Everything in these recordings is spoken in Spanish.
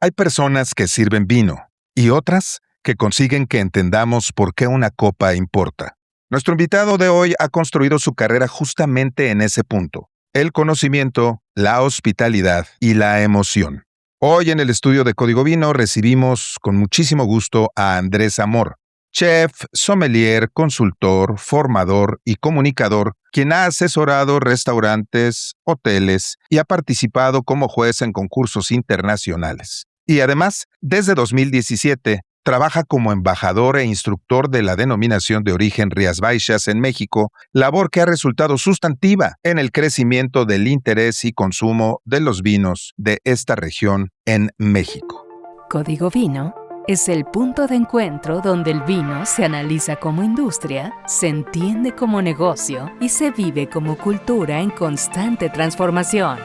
Hay personas que sirven vino y otras que consiguen que entendamos por qué una copa importa. Nuestro invitado de hoy ha construido su carrera justamente en ese punto: el conocimiento, la hospitalidad y la emoción. Hoy en el estudio de Código Vino recibimos con muchísimo gusto a Andrés Amor, chef, sommelier, consultor, formador y comunicador, quien ha asesorado restaurantes, hoteles y ha participado como juez en concursos internacionales. Y además, desde 2017, trabaja como embajador e instructor de la denominación de origen Rías Baixas en México, labor que ha resultado sustantiva en el crecimiento del interés y consumo de los vinos de esta región en México. Código Vino es el punto de encuentro donde el vino se analiza como industria, se entiende como negocio y se vive como cultura en constante transformación.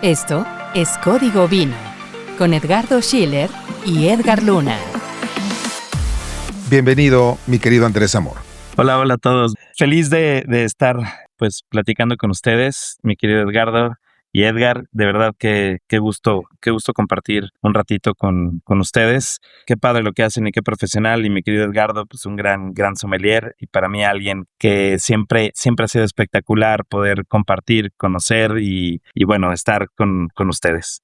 Esto es Código Vino, con Edgardo Schiller y Edgar Luna. Bienvenido, mi querido Andrés Amor. Hola a todos. Feliz de estar platicando con ustedes, mi querido Edgardo y Edgar. De verdad que qué gusto compartir un ratito con ustedes. Qué padre lo que hacen y qué profesional. Y mi querido Edgardo, pues un gran sommelier, y para mí alguien que siempre ha sido espectacular poder compartir, conocer y bueno, estar con ustedes.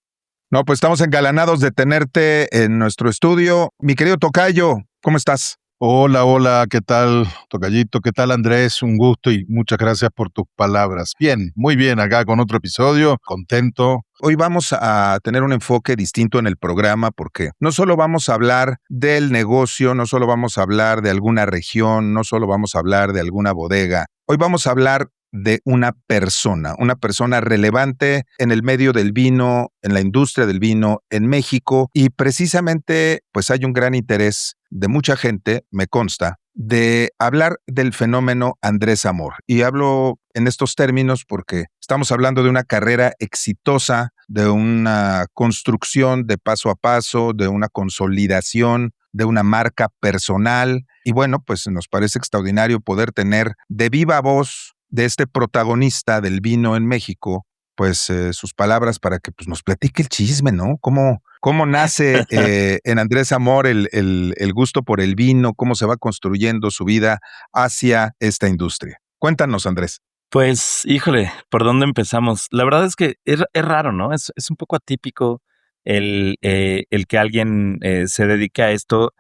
No, pues estamos engalanados de tenerte en nuestro estudio. Mi querido tocayo, ¿cómo estás? Hola, ¿qué tal, tocayito? ¿Qué tal, Andrés? Un gusto y muchas gracias por tus palabras. Bien, muy bien, acá con otro episodio, contento. Hoy vamos a tener un enfoque distinto en el programa porque no solo vamos a hablar del negocio, no solo vamos a hablar de alguna región, no solo vamos a hablar de alguna bodega. Hoy vamos a hablar de una persona relevante en el medio del vino, en la industria del vino en México, y precisamente pues hay un gran interés de mucha gente, me consta, de hablar del fenómeno Andrés Amor. Y hablo en estos términos porque estamos hablando de una carrera exitosa, de una construcción de paso a paso, de una consolidación, de una marca personal. Y bueno, pues nos parece extraordinario poder tener de viva voz de este protagonista del vino en México, pues sus palabras para que pues, nos platique el chisme, ¿no? ¿Cómo nace en Andrés Amor el gusto por el vino? ¿Cómo se va construyendo su vida hacia esta industria? Cuéntanos, Andrés. Pues, híjole, ¿por dónde empezamos? La verdad es que es raro, ¿no? Es un poco atípico el que alguien se dedique a esto,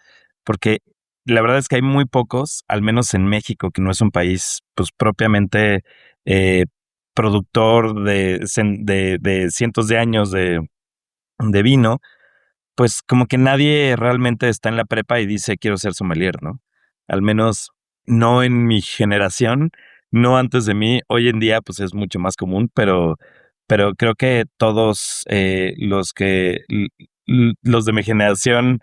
porque la verdad es que hay muy pocos, al menos en México, que no es un país pues propiamente productor de cientos de años de vino. Pues como que nadie realmente está en la prepa y dice quiero ser sommelier, ¿no? Al menos no en mi generación, no antes de mí. Hoy en día pues es mucho más común, pero creo que todos los de mi generación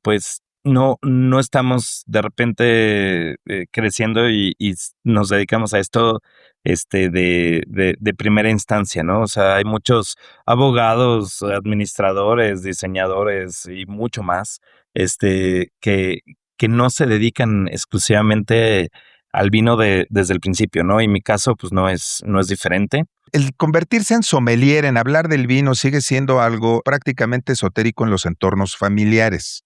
pues no estamos de repente creciendo y nos dedicamos a esto de primera instancia, ¿no? O sea, hay muchos abogados, administradores, diseñadores y mucho más, que no se dedican exclusivamente al vino desde el principio, ¿no? Y mi caso, pues no es diferente. El convertirse en sommelier, en hablar del vino, sigue siendo algo prácticamente esotérico en los entornos familiares.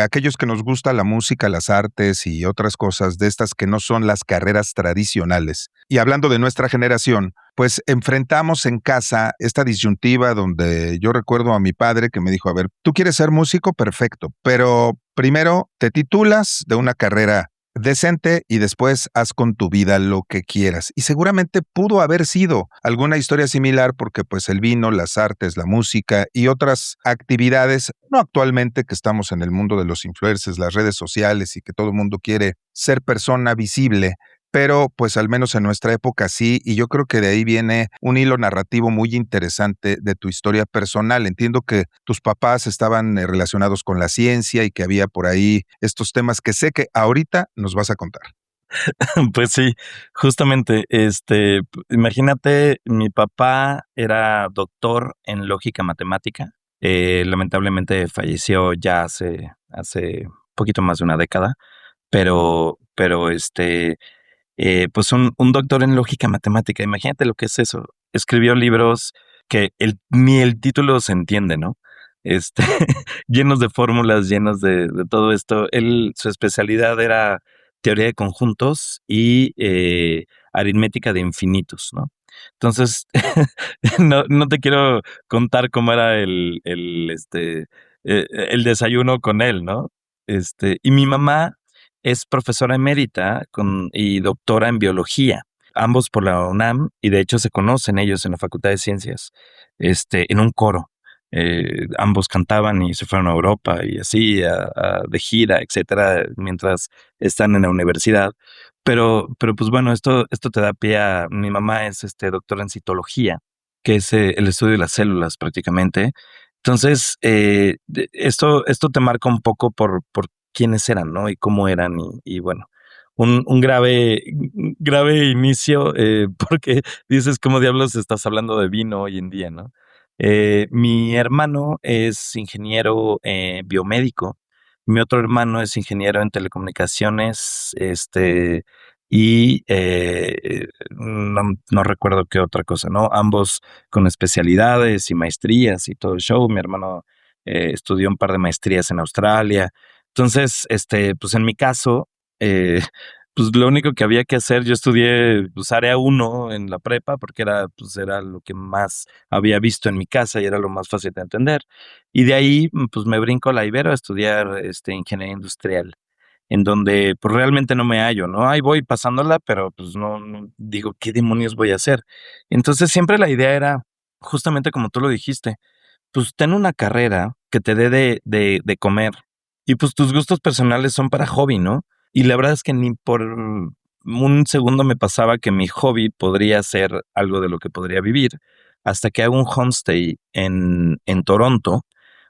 Aquellos que nos gusta la música, las artes y otras cosas de estas que no son las carreras tradicionales. Y hablando de nuestra generación, pues enfrentamos en casa esta disyuntiva donde yo recuerdo a mi padre que me dijo, a ver, ¿tú quieres ser músico? Perfecto, pero primero te titulas de una carrera decente y después haz con tu vida lo que quieras. Y seguramente pudo haber sido alguna historia similar porque pues el vino, las artes, la música y otras actividades, no actualmente que estamos en el mundo de los influencers, las redes sociales y que todo el mundo quiere ser persona visible, pero pues al menos en nuestra época sí, y yo creo que de ahí viene un hilo narrativo muy interesante de tu historia personal. Entiendo que tus papás estaban relacionados con la ciencia y que había por ahí estos temas que sé que ahorita nos vas a contar. Pues sí, justamente, imagínate, mi papá era doctor en lógica matemática. Lamentablemente falleció ya hace poquito más de una década, pero pues un doctor en lógica matemática. Imagínate lo que es eso. Escribió libros que ni el título se entiende, ¿no? este, llenos de fórmulas, llenos de todo esto. Su especialidad era teoría de conjuntos y aritmética de infinitos, ¿no? Entonces, no te quiero contar cómo era el desayuno con él, ¿no? Y mi mamá es profesora emérita y doctora en biología, ambos por la UNAM, y de hecho se conocen ellos en la Facultad de Ciencias, en un coro. Ambos cantaban y se fueron a Europa y así, de gira, etcétera, mientras están en la universidad. Pero pues bueno, esto te da pie a, mi mamá es doctora en citología, que es el estudio de las células prácticamente. Entonces, esto te marca un poco por quiénes eran, ¿no? Y cómo eran y bueno, un grave inicio, porque dices, ¿cómo diablos estás hablando de vino hoy en día, no? Mi hermano es ingeniero biomédico, mi otro hermano es ingeniero en telecomunicaciones, no recuerdo qué otra cosa, ¿no? Ambos con especialidades y maestrías y todo el show. Mi hermano estudió un par de maestrías en Australia. Entonces, pues en mi caso, eh, pues lo único que había que hacer, yo estudié pues área 1 en la prepa porque era lo que más había visto en mi casa y era lo más fácil de entender. Y de ahí, pues me brinco a la Ibero a estudiar ingeniería industrial, en donde pues realmente no me hallo, ¿no? Ahí voy pasándola, pero pues no digo, ¿qué demonios voy a hacer? Entonces siempre la idea era, justamente como tú lo dijiste, pues ten una carrera que te dé de comer y pues tus gustos personales son para hobby, ¿no? Y la verdad es que ni por un segundo me pasaba que mi hobby podría ser algo de lo que podría vivir, hasta que hago un homestay en Toronto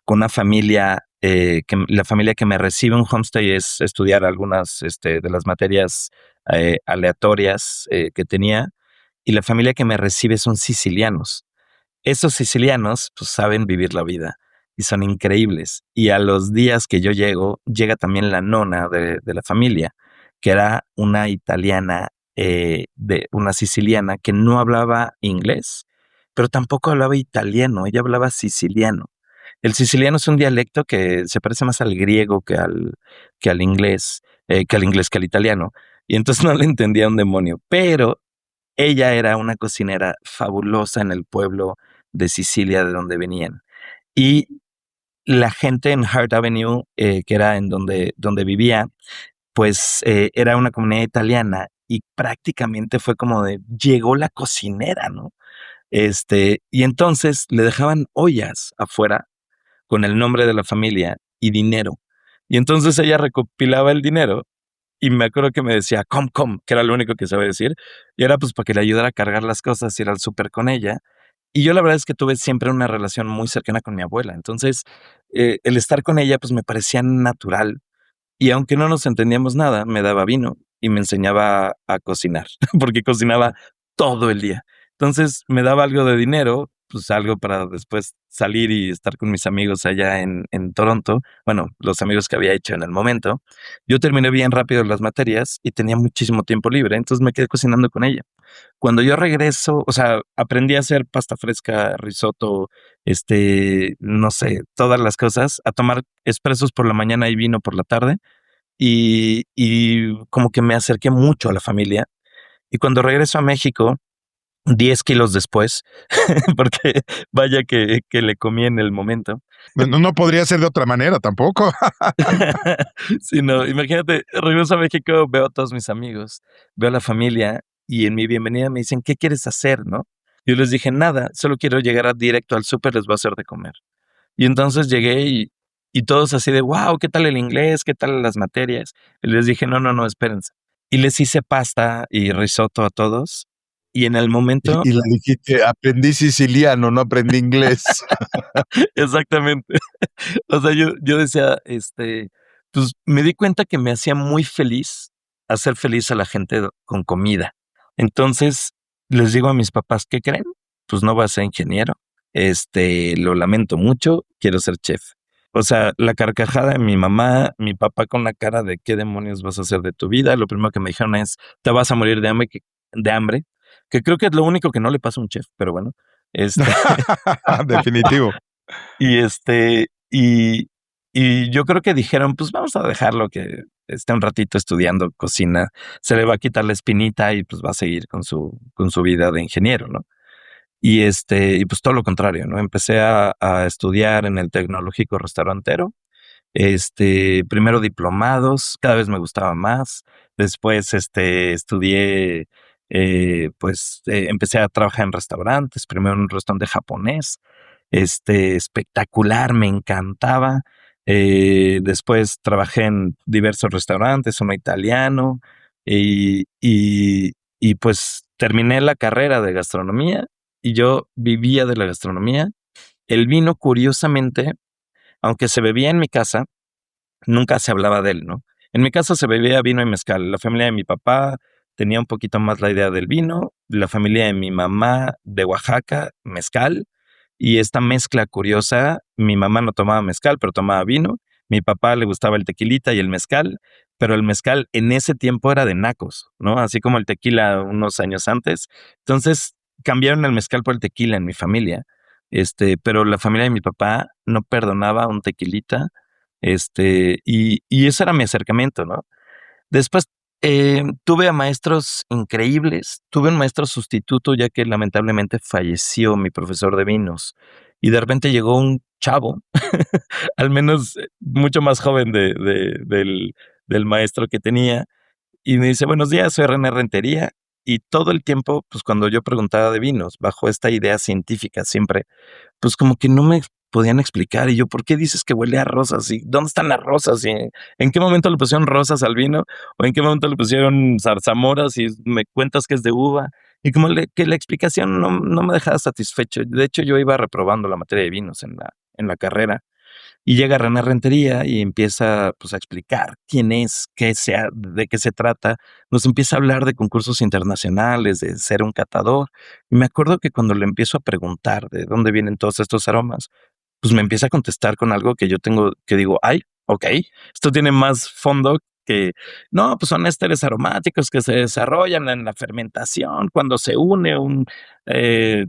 con una familia, la familia que me recibe un homestay es estudiar algunas de las materias aleatorias que tenía, y la familia que me recibe son sicilianos. Esos sicilianos, pues, saben vivir la vida y son increíbles. Y a los días que yo llego, llega también la nona de la familia, que era una italiana, una siciliana que no hablaba inglés, pero tampoco hablaba italiano, ella hablaba siciliano. El siciliano es un dialecto que se parece más al griego que al inglés, que al italiano. Y entonces no le entendía un demonio, pero ella era una cocinera fabulosa en el pueblo de Sicilia de donde venían. Y la gente en Hart Avenue, que era en donde vivía, pues era una comunidad italiana y prácticamente fue como de llegó la cocinera, ¿no? Y entonces le dejaban ollas afuera con el nombre de la familia y dinero. Y entonces ella recopilaba el dinero y me acuerdo que me decía, come, que era lo único que sabía decir. Y era pues para que le ayudara a cargar las cosas, ir al súper con ella. Y yo la verdad es que tuve siempre una relación muy cercana con mi abuela. Entonces, el estar con ella pues me parecía natural. Y aunque no nos entendíamos nada, me daba vino y me enseñaba a cocinar, porque cocinaba todo el día. Entonces me daba algo de dinero, pues algo para después salir y estar con mis amigos allá en Toronto. Bueno, los amigos que había hecho en el momento. Yo terminé bien rápido las materias y tenía muchísimo tiempo libre, entonces me quedé cocinando con ella. Cuando yo regreso, o sea, aprendí a hacer pasta fresca, risotto, no sé, todas las cosas, a tomar expresos por la mañana y vino por la tarde. Y como que me acerqué mucho a la familia. Y cuando regreso a México, 10 kilos después, porque vaya que le comí en el momento. No podría ser de otra manera tampoco. Sí, no, imagínate, regreso a México, veo a todos mis amigos, veo a la familia y en mi bienvenida me dicen, ¿qué quieres hacer, no? Yo les dije, nada, solo quiero llegar directo al súper, les voy a hacer de comer. Y entonces llegué y todos así de, wow, ¿qué tal el inglés? ¿Qué tal las materias? Y les dije, no, espérense. Y les hice pasta y risotto a todos. Y en el momento, Y le dijiste, aprendí siciliano, no aprendí inglés. exactamente. O sea, yo decía, pues me di cuenta que me hacía muy feliz hacer feliz a la gente con comida. Entonces les digo a mis papás, ¿qué creen? Pues no voy a ser ingeniero. Lo lamento mucho, quiero ser chef. O sea, la carcajada de mi mamá, mi papá con la cara de qué demonios vas a hacer de tu vida. Lo primero que me dijeron es, te vas a morir de hambre, que creo que es lo único que no le pasa a un chef, pero bueno. Este, Definitivo. Y y yo creo que dijeron, pues vamos a dejarlo que esté un ratito estudiando cocina, se le va a quitar la espinita y pues va a seguir con su vida de ingeniero, ¿no? Y pues todo lo contrario, ¿no? Empecé a estudiar en el Tecnológico Restaurantero. Primero diplomados, cada vez me gustaba más. Después, estudié, empecé a trabajar en restaurantes, primero en un restaurante japonés, espectacular, me encantaba. Después trabajé en diversos restaurantes, uno italiano, y, y, y pues terminé la carrera de gastronomía y yo vivía de la gastronomía. El vino, curiosamente, aunque se bebía en mi casa, nunca se hablaba de él, ¿no? En mi casa se bebía vino y mezcal. La familia de mi papá tenía un poquito más la idea del vino, la familia de mi mamá de Oaxaca, mezcal, y esta mezcla curiosa, mi mamá no tomaba mezcal, pero tomaba vino, mi papá le gustaba el tequilita y el mezcal, pero el mezcal en ese tiempo era de nacos, ¿no? Así como el tequila unos años antes. Entonces cambiaron el mezcal por el tequila en mi familia. Pero la familia de mi papá no perdonaba un tequilita, y ese era mi acercamiento, ¿no? Después, tuve a maestros increíbles. Tuve un maestro sustituto, ya que lamentablemente falleció mi profesor de vinos, y de repente llegó un chavo, al menos, mucho más joven del maestro que tenía, y me dice: "Buenos días, soy René Rentería", y todo el tiempo, pues, cuando yo preguntaba de vinos, bajo esta idea científica siempre, pues, como que no me podían explicar, y yo: "¿Por qué dices que huele a rosas? ¿Y dónde están las rosas? ¿Y en qué momento le pusieron rosas al vino? ¿O en qué momento le pusieron zarzamoras y me cuentas que es de uva?". Y como que la explicación no me dejaba satisfecho. De hecho, yo iba reprobando la materia de vinos en la carrera. Y llega René Rentería y empieza, pues, a explicar quién es, de qué se trata. Nos empieza a hablar de concursos internacionales, de ser un catador. Y me acuerdo que cuando le empiezo a preguntar de dónde vienen todos estos aromas, pues, me empieza a contestar con algo que yo tengo que digo: "Ay, okey, esto tiene más fondo que no, pues, son ésteres aromáticos que se desarrollan en la fermentación cuando se une un,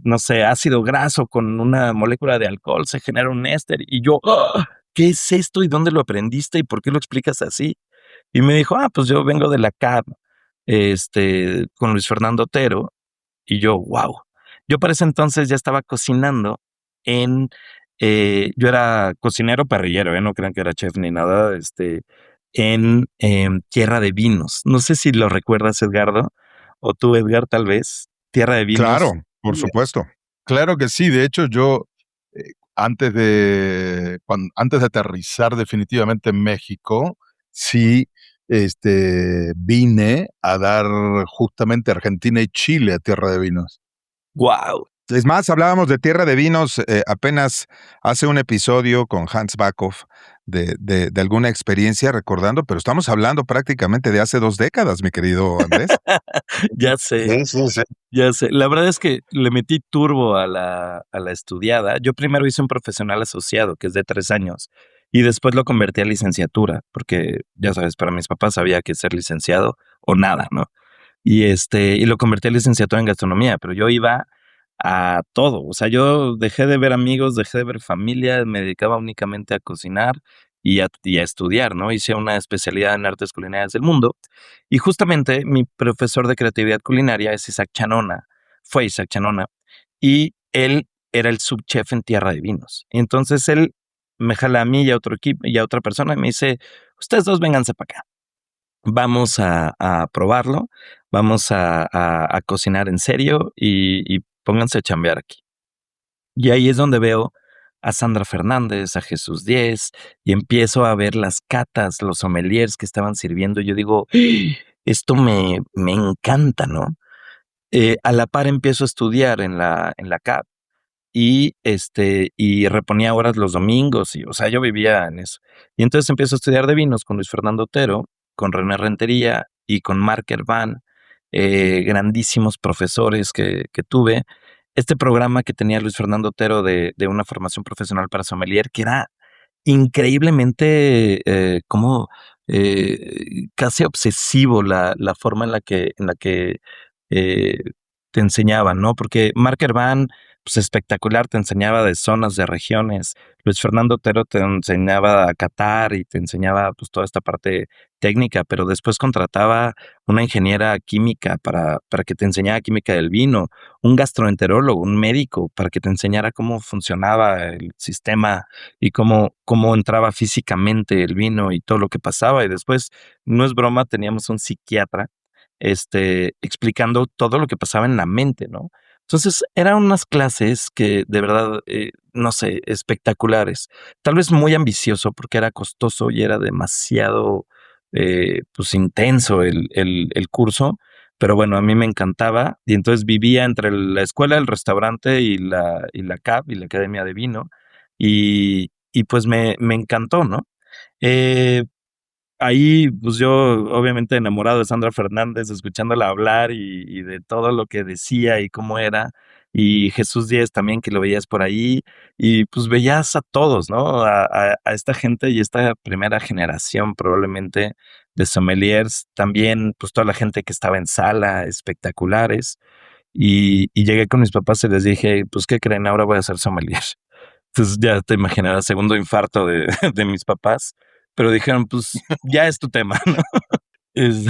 no sé, ácido graso con una molécula de alcohol, se genera un éster", y yo: "¡Ah! ¿Qué es esto? ¿Y dónde lo aprendiste? ¿Y por qué lo explicas así?". Y me dijo: "Ah, pues yo vengo de la CAP, con Luis Fernando Otero", y yo: "Guau". Yo para ese entonces ya estaba cocinando en, yo era cocinero parrillero, no crean que era chef ni nada, Tierra de Vinos. No sé si lo recuerdas, Edgardo, o tú, Edgar, tal vez. Tierra de Claro, Vinos. por supuesto. Claro que sí. De hecho, yo, antes de aterrizar definitivamente en México, sí, vine a dar justamente Argentina y Chile a Tierra de Vinos. Guau. Es más, hablábamos de Tierra de Vinos apenas hace un episodio con Hans Backhoff de alguna experiencia recordando, pero estamos hablando prácticamente de hace 2 décadas, mi querido Andrés. Ya sé. Sí, sí, sí. Ya sé. La verdad es que le metí turbo a la estudiada. Yo primero hice un profesional asociado, que es de 3 años, y después lo convertí a licenciatura, porque, ya sabes, para mis papás había que ser licenciado o nada, ¿no? Y lo convertí a licenciatura en gastronomía, pero yo iba a todo. O sea, yo dejé de ver amigos, dejé de ver familia, me dedicaba únicamente a cocinar y a estudiar, ¿no? Hice una especialidad en artes culinarias del mundo. Y justamente mi profesor de creatividad culinaria es Isaac Chanona, fue Isaac Chanona, y él era el subchef en Tierra de Vinos. Y entonces él me jala a mí y a otro equipo y a otra persona y me dice: "Ustedes dos vénganse para acá. Vamos a probarlo, vamos a cocinar en serio y pónganse a chambear aquí". Y ahí es donde veo a Sandra Fernández, a Jesús Diez, y empiezo a ver las catas, los sommeliers que estaban sirviendo. Y yo digo: "¡Ah! Esto me encanta", ¿no? A la par empiezo a estudiar en la CAP y reponía horas los domingos y, o sea, yo vivía en eso. Y entonces empiezo a estudiar de vinos con Luis Fernando Otero, con René Rentería y con Mark Herban, grandísimos profesores que tuve. Este programa que tenía Luis Fernando Otero de una formación profesional para sommelier, que era increíblemente, casi obsesivo la forma en la que, eh, te enseñaban, ¿no? Porque Mark Herban pues espectacular, te enseñaba de zonas, de regiones. Luis Fernando Otero te enseñaba a catar y te enseñaba pues toda esta parte técnica, pero después contrataba una ingeniera química para que te enseñara química del vino, un gastroenterólogo, un médico, para que te enseñara cómo funcionaba el sistema y cómo entraba físicamente el vino y todo lo que pasaba. Y después, no es broma, teníamos un psiquiatra explicando todo lo que pasaba en la mente, ¿no? Entonces, eran unas clases que de verdad, no sé, espectaculares. Tal vez muy ambicioso porque era costoso y era demasiado, pues, intenso el curso, pero bueno, a mí me encantaba y entonces vivía entre la escuela, el restaurante y la CAV y la Academia de Vino y pues me encantó, ¿no? Eh, Ahí, pues yo obviamente enamorado de Sandra Fernández, escuchándola hablar y de todo lo que decía y cómo era, y Jesús Díez también, que lo veías por ahí, y pues veías a todos, ¿no? A esta gente y esta primera generación probablemente de sommeliers, también pues toda la gente que estaba en sala, espectaculares, y llegué con mis papás y les dije, pues, ¿qué creen? Ahora voy a ser sommelier. Entonces ya te imaginarás, segundo infarto de, de mis papás, pero dijeron, pues ya es tu tema, ¿no? Es-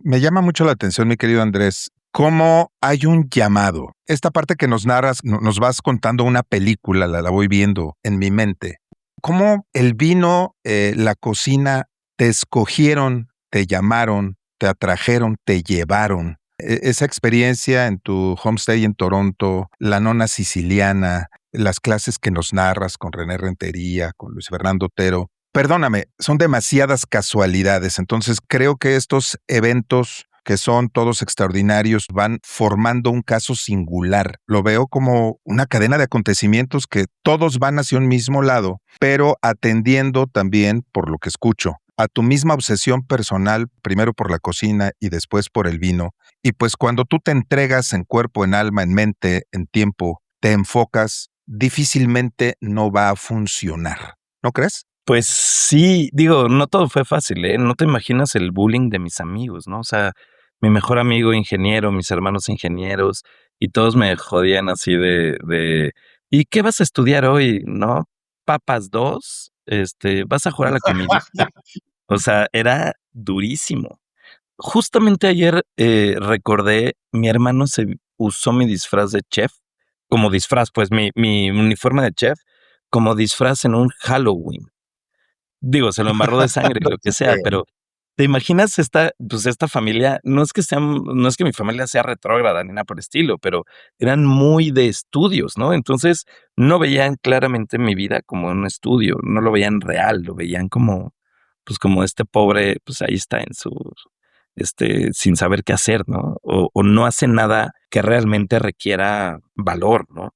Me llama mucho la atención, mi querido Andrés, cómo hay un llamado. Esta parte que nos narras, nos vas contando una película, la voy viendo en mi mente. Cómo el vino, la cocina, te escogieron, te llamaron, te atrajeron, te llevaron. Esa experiencia en tu homestay en Toronto, la nona siciliana, las clases que nos narras con René Rentería, con Luis Fernando Otero. Perdóname, son demasiadas casualidades. Entonces creo que estos eventos que son todos extraordinarios van formando un caso singular. Lo veo como una cadena de acontecimientos que todos van hacia un mismo lado, pero atendiendo también, por lo que escucho, a tu misma obsesión personal, primero por la cocina y después por el vino. Y pues cuando tú te entregas en cuerpo, en alma, en mente, en tiempo, te enfocas, difícilmente no va a funcionar. ¿No crees? Pues sí, digo, no todo fue fácil, ¿eh? No te imaginas el bullying de mis amigos, ¿no? O sea, mi mejor amigo ingeniero, mis hermanos ingenieros, y todos me jodían así ¿y qué vas a estudiar hoy? ¿No? Papas 2, ¿vas a jugar a la comidita? O sea, era durísimo. Justamente ayer, recordé, mi hermano se usó mi disfraz de chef, como disfraz, pues, mi uniforme de chef, como disfraz en un Halloween. Digo, se lo embarró de sangre, No lo que te sea, creo. pero, ¿te imaginas esta familia? No es que mi familia sea retrógrada ni nada por el estilo, pero eran muy de estudios, ¿no? Entonces, no veían claramente mi vida como un estudio, no lo veían real, lo veían como, pues, como este pobre, pues, ahí está en su sin saber qué hacer, ¿no? O no hace nada que realmente requiera valor, ¿no?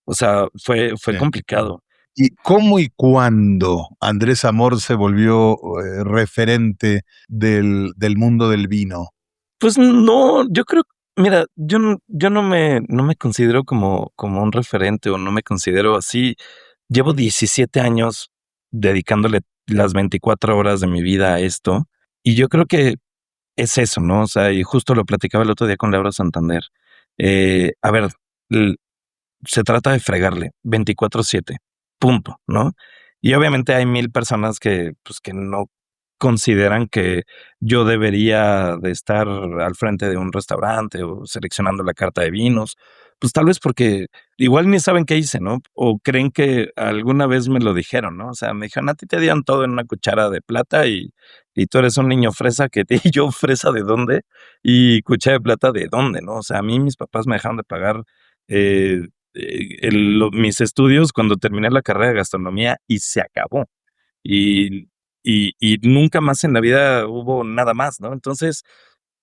O sea, fue Sí. complicado. ¿Y cómo y cuándo Andrés Amor se volvió referente del mundo del vino? Pues no, yo creo, mira, yo no me considero como un referente o no me considero así. Llevo 17 años dedicándole las 24 horas de mi vida a esto, y yo creo que es eso, ¿no? O sea, y justo lo platicaba el otro día con Laura Santander. A ver, l se trata de fregarle 24/7, punto, ¿no? Y obviamente hay 1000 personas que, pues, que no consideran que yo debería de estar al frente de un restaurante o seleccionando la carta de vinos, pues, tal vez porque igual ni saben qué hice, ¿no? O creen que alguna vez me lo dijeron, ¿no? O sea, me dijeron: "A ti te dieron todo en una cuchara de plata y tú eres un niño fresa que te", y yo, ¿fresa de dónde? Y cuchara de plata, ¿de dónde?, ¿no? O sea, a mí mis papás me dejaron de pagar, eh mis estudios cuando terminé la carrera de gastronomía y se acabó. Y, y nunca más en la vida hubo nada más, ¿no? Entonces,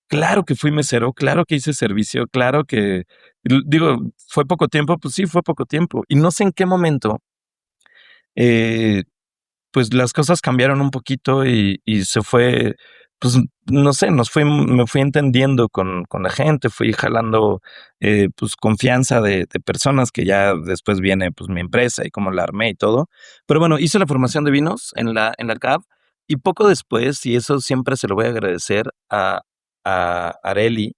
claro que fui mesero, claro que hice servicio, claro que, digo, fue poco tiempo, pues sí, fue poco tiempo. Y no sé en qué momento, eh, pues las cosas cambiaron un poquito y se fue, pues no sé, me fui entendiendo con la gente, fui jalando pues confianza de personas que ya después viene pues mi empresa y cómo la armé y todo. Pero bueno, hice la formación de vinos en la CAV y poco después, y eso siempre se lo voy a agradecer a Areli,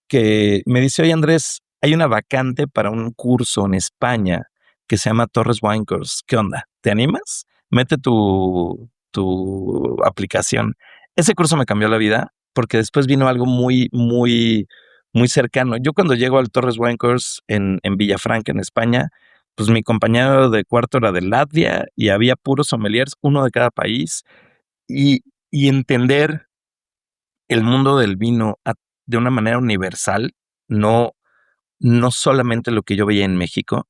que me dice: "Oye Andrés, hay una vacante para un curso en España que se llama Torres Wine Course. ¿Qué onda? ¿Te animas? Mete tu aplicación. Ese curso me cambió la vida porque después vino algo muy, muy, muy cercano. Yo cuando llego al Torres Wine Course en Villafranca, en España, pues mi compañero de cuarto era de Latvia y había puros sommeliers, uno de cada país, y, y entender el mundo del vino de una manera universal, no, no solamente lo que yo veía en México,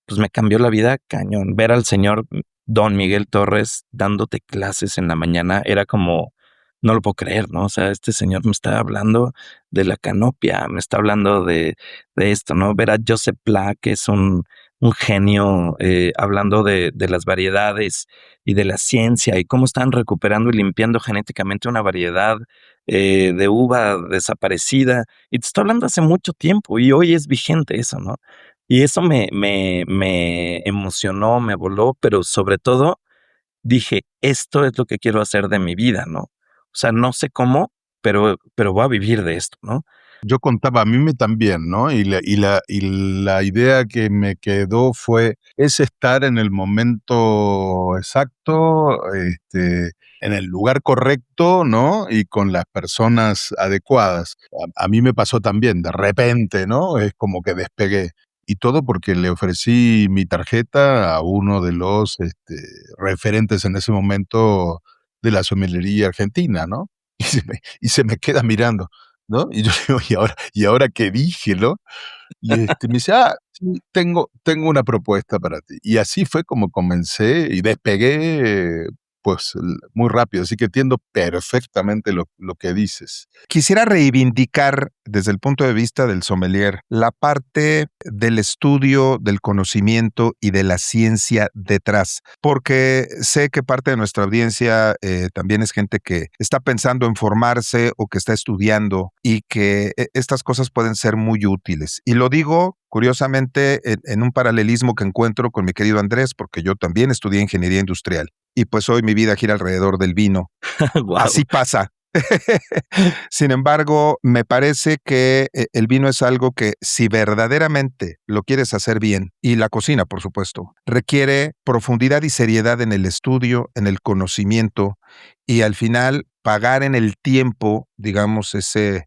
pues me cambió la vida cañón. Ver al señor Don Miguel Torres dándote clases en la mañana era como, no lo puedo creer, ¿no? O sea, este señor me está hablando de la canopia, me está hablando de esto, ¿no? Ver a Joseph Pla, que es un genio, hablando de las variedades y de la ciencia y cómo están recuperando y limpiando genéticamente una variedad de uva desaparecida. Y te estoy hablando hace mucho tiempo y hoy es vigente eso, ¿no? Y eso me emocionó, me voló, pero sobre todo dije, esto es lo que quiero hacer de mi vida, ¿no? O sea, no sé cómo, pero voy a vivir de esto, ¿no? Yo contaba, a mí me también, ¿no? Y la idea que me quedó fue, es estar en el momento exacto, en el lugar correcto, ¿no? Y con las personas adecuadas. A mí me pasó también, de repente, ¿no? Es como que despegué. Y todo porque le ofrecí mi tarjeta a uno de los referentes en ese momento de la sommelería argentina, ¿no? Y se me queda mirando, ¿no? Y yo digo, ¿y ahora qué dije, no? Me dice, sí, tengo una propuesta para ti. Y así fue como comencé y despegué, pues, muy rápido. Así que entiendo perfectamente lo que dices. Quisiera reivindicar desde el punto de vista del sommelier la parte del estudio, del conocimiento y de la ciencia detrás, porque sé que parte de nuestra audiencia también es gente que está pensando en formarse o que está estudiando y que estas cosas pueden ser muy útiles. Y lo digo curiosamente en un paralelismo que encuentro con mi querido Andrés, porque yo también estudié ingeniería industrial y pues hoy mi vida gira alrededor del vino. Wow. Así pasa. Sin embargo, me parece que el vino es algo que si verdaderamente lo quieres hacer bien, y la cocina, por supuesto, requiere profundidad y seriedad en el estudio, en el conocimiento y al final pagar en el tiempo, digamos, ese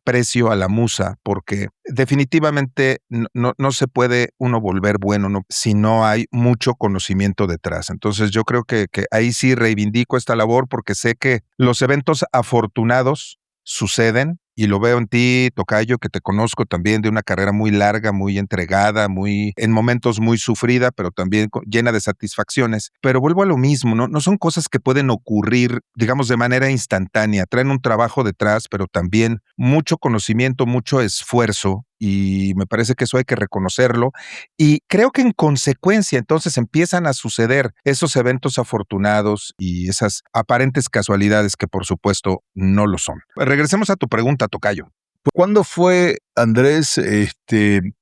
precio a la musa, porque definitivamente no se puede uno volver bueno si no hay mucho conocimiento detrás. Entonces yo creo que ahí sí reivindico esta labor porque sé que los eventos afortunados suceden y lo veo en ti, tocayo, que te conozco también de una carrera muy larga, muy entregada, en momentos muy sufrida, pero también llena de satisfacciones. Pero vuelvo a lo mismo, no son cosas que pueden ocurrir, digamos, de manera instantánea. Traen un trabajo detrás, pero también mucho conocimiento, mucho esfuerzo. Y me parece que eso hay que reconocerlo. Y creo que en consecuencia entonces empiezan a suceder esos eventos afortunados y esas aparentes casualidades que por supuesto no lo son. Regresemos a tu pregunta, tocayo. ¿Cuándo fue, Andrés,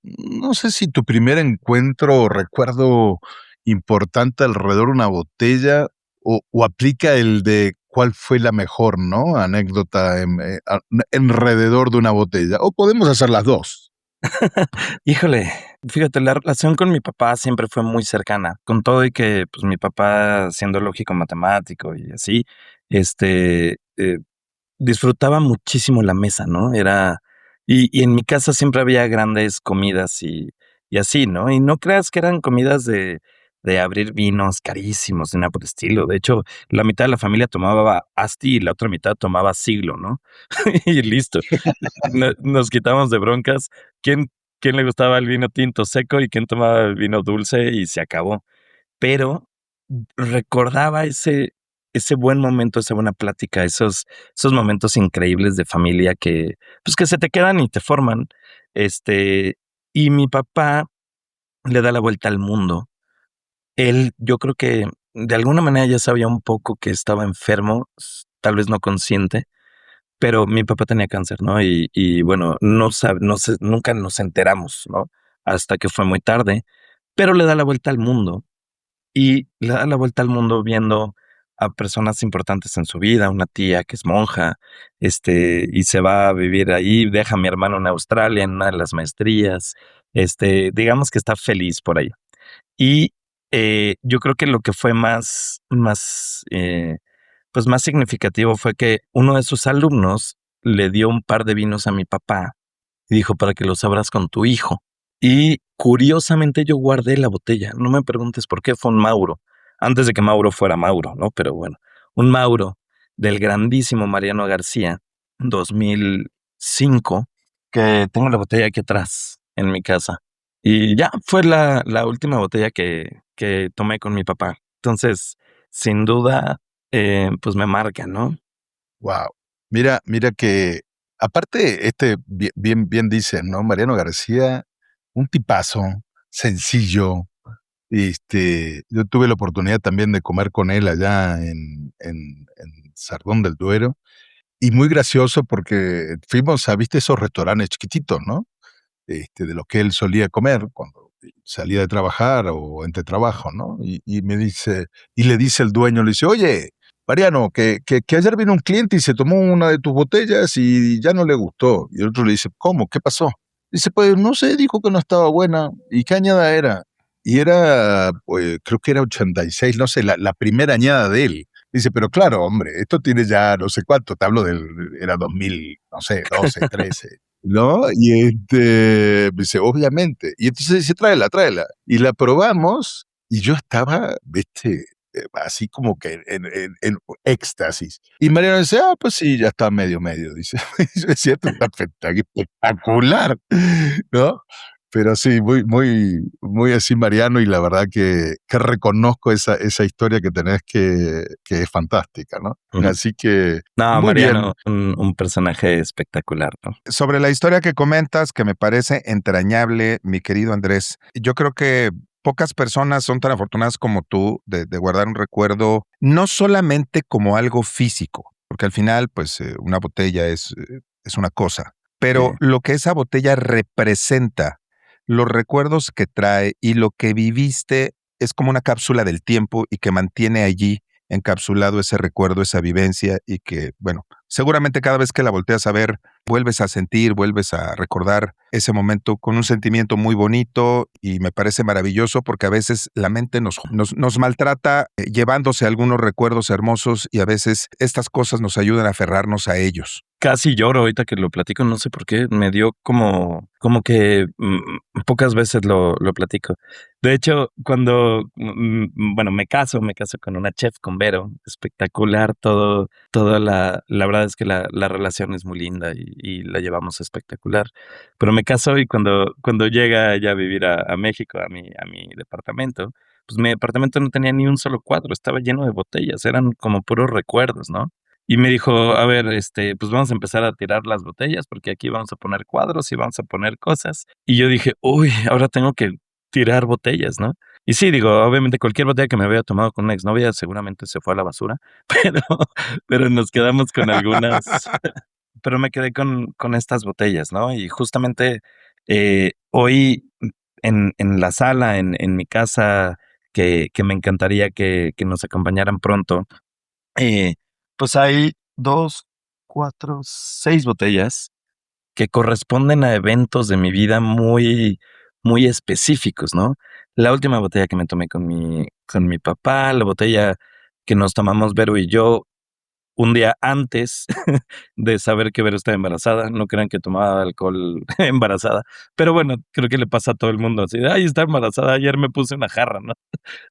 no sé si tu primer encuentro o recuerdo importante alrededor de una botella o aplica el de cuál fue la mejor, ¿no? Anécdota alrededor de una botella? O podemos hacer las dos. Híjole, fíjate, la relación con mi papá siempre fue muy cercana, con todo y que, pues, mi papá, siendo lógico matemático y así, este, disfrutaba muchísimo la mesa, ¿no? Y en mi casa siempre había grandes comidas y así, ¿no? Y no creas que eran comidas de abrir vinos carísimos, ni nada por el estilo. De hecho, la mitad de la familia tomaba Asti y la otra mitad tomaba Siglo, ¿no? Y listo. Nos quitamos de broncas. ¿Quién, quién le gustaba el vino tinto seco y quién tomaba el vino dulce? Y se acabó. Pero recordaba ese buen momento, esa buena plática, esos momentos increíbles de familia que, pues, que se te quedan y te forman. Y mi papá le da la vuelta al mundo. Él, yo creo que de alguna manera ya sabía un poco que estaba enfermo, tal vez no consciente, pero mi papá tenía cáncer, ¿no? Y bueno, no sé, nunca nos enteramos, ¿no? Hasta que fue muy tarde, pero le da la vuelta al mundo y le da la vuelta al mundo viendo a personas importantes en su vida, una tía que es monja, y se va a vivir ahí, deja a mi hermano en Australia en una de las maestrías, digamos que está feliz por ahí. Y yo creo que lo que fue pues más significativo fue que uno de sus alumnos le dio un par de vinos a mi papá y dijo para que los abras con tu hijo. Y curiosamente yo guardé la botella. No me preguntes por qué, fue un Mauro. Antes de que Mauro fuera Mauro, ¿no? Pero bueno, un Mauro del grandísimo Mariano García, 2005, que tengo la botella aquí atrás en mi casa. Y ya fue la última botella que tomé con mi papá. Entonces, sin duda, pues me marca, ¿no? Wow. Mira que, aparte, bien dicen, ¿no? Mariano García, un tipazo, sencillo. Yo tuve la oportunidad también de comer con él allá en Sardón del Duero. Y muy gracioso porque fuimos a, viste, esos restaurantes chiquititos, ¿no? De los que él solía comer cuando salía de trabajar o entre trabajo, ¿no? Y me dice, y le dice el dueño, le dice, oye, Mariano, que ayer vino un cliente y se tomó una de tus botellas y ya no le gustó. Y el otro le dice, ¿cómo? ¿Qué pasó? Dice, pues no sé, dijo que no estaba buena. ¿Y qué añada era? Y era, pues, creo que era 86, no sé, la primera añada de él. Dice, pero claro, hombre, esto tiene ya no sé cuánto, te hablo era 2000, no sé, 12, 13. ¿No? Y dice, obviamente. Y entonces dice, tráela. Y la probamos y yo estaba, viste, así como que en éxtasis. Y Mariano dice, pues sí, ya está medio, dice. Es cierto, está espectacular, ¿no? Pero sí, muy así, Mariano, y la verdad que reconozco esa historia que tenés que es fantástica, ¿no? Ujú. Así que, No, muy bien. Mariano, un personaje espectacular, ¿no? Sobre la historia que comentas, que me parece entrañable, mi querido Andrés, yo creo que pocas personas son tan afortunadas como tú de guardar un recuerdo, no solamente como algo físico, porque al final, pues, una botella es una cosa, pero Sí. lo que esa botella representa, los recuerdos que trae y lo que viviste es como una cápsula del tiempo y que mantiene allí encapsulado ese recuerdo, esa vivencia y que, bueno, seguramente cada vez que la volteas a ver, vuelves a sentir, vuelves a recordar ese momento con un sentimiento muy bonito y me parece maravilloso porque a veces la mente nos maltrata llevándose algunos recuerdos hermosos y a veces estas cosas nos ayudan a aferrarnos a ellos. Casi lloro ahorita que lo platico, no sé por qué, me dio como que pocas veces lo platico. De hecho, cuando, bueno, me caso con una chef, con Vero, espectacular toda la verdad es que la relación es muy linda y la llevamos espectacular. Pero me caso y cuando llega ella a vivir a México, a mi departamento, pues mi departamento no tenía ni un solo cuadro, estaba lleno de botellas, eran como puros recuerdos, ¿no? Y me dijo, a ver, pues vamos a empezar a tirar las botellas porque aquí vamos a poner cuadros y vamos a poner cosas. Y yo dije, uy, ahora tengo que tirar botellas, ¿no? Y sí, digo, obviamente cualquier botella que me había tomado con una exnovia seguramente se fue a la basura, pero, pero nos quedamos con algunas, pero me quedé con estas botellas, ¿no? Y justamente hoy en la sala, en mi casa, que me encantaría que nos acompañaran pronto, eh, pues hay 2, 4, 6 botellas que corresponden a eventos de mi vida muy específicos, ¿no? La última botella que me tomé con mi papá, la botella que nos tomamos Vero y yo un día antes de saber que Vero estaba embarazada. No crean que tomaba alcohol embarazada, pero bueno, creo que le pasa a todo el mundo así de: "Ay, está embarazada, ayer me puse una jarra", ¿no?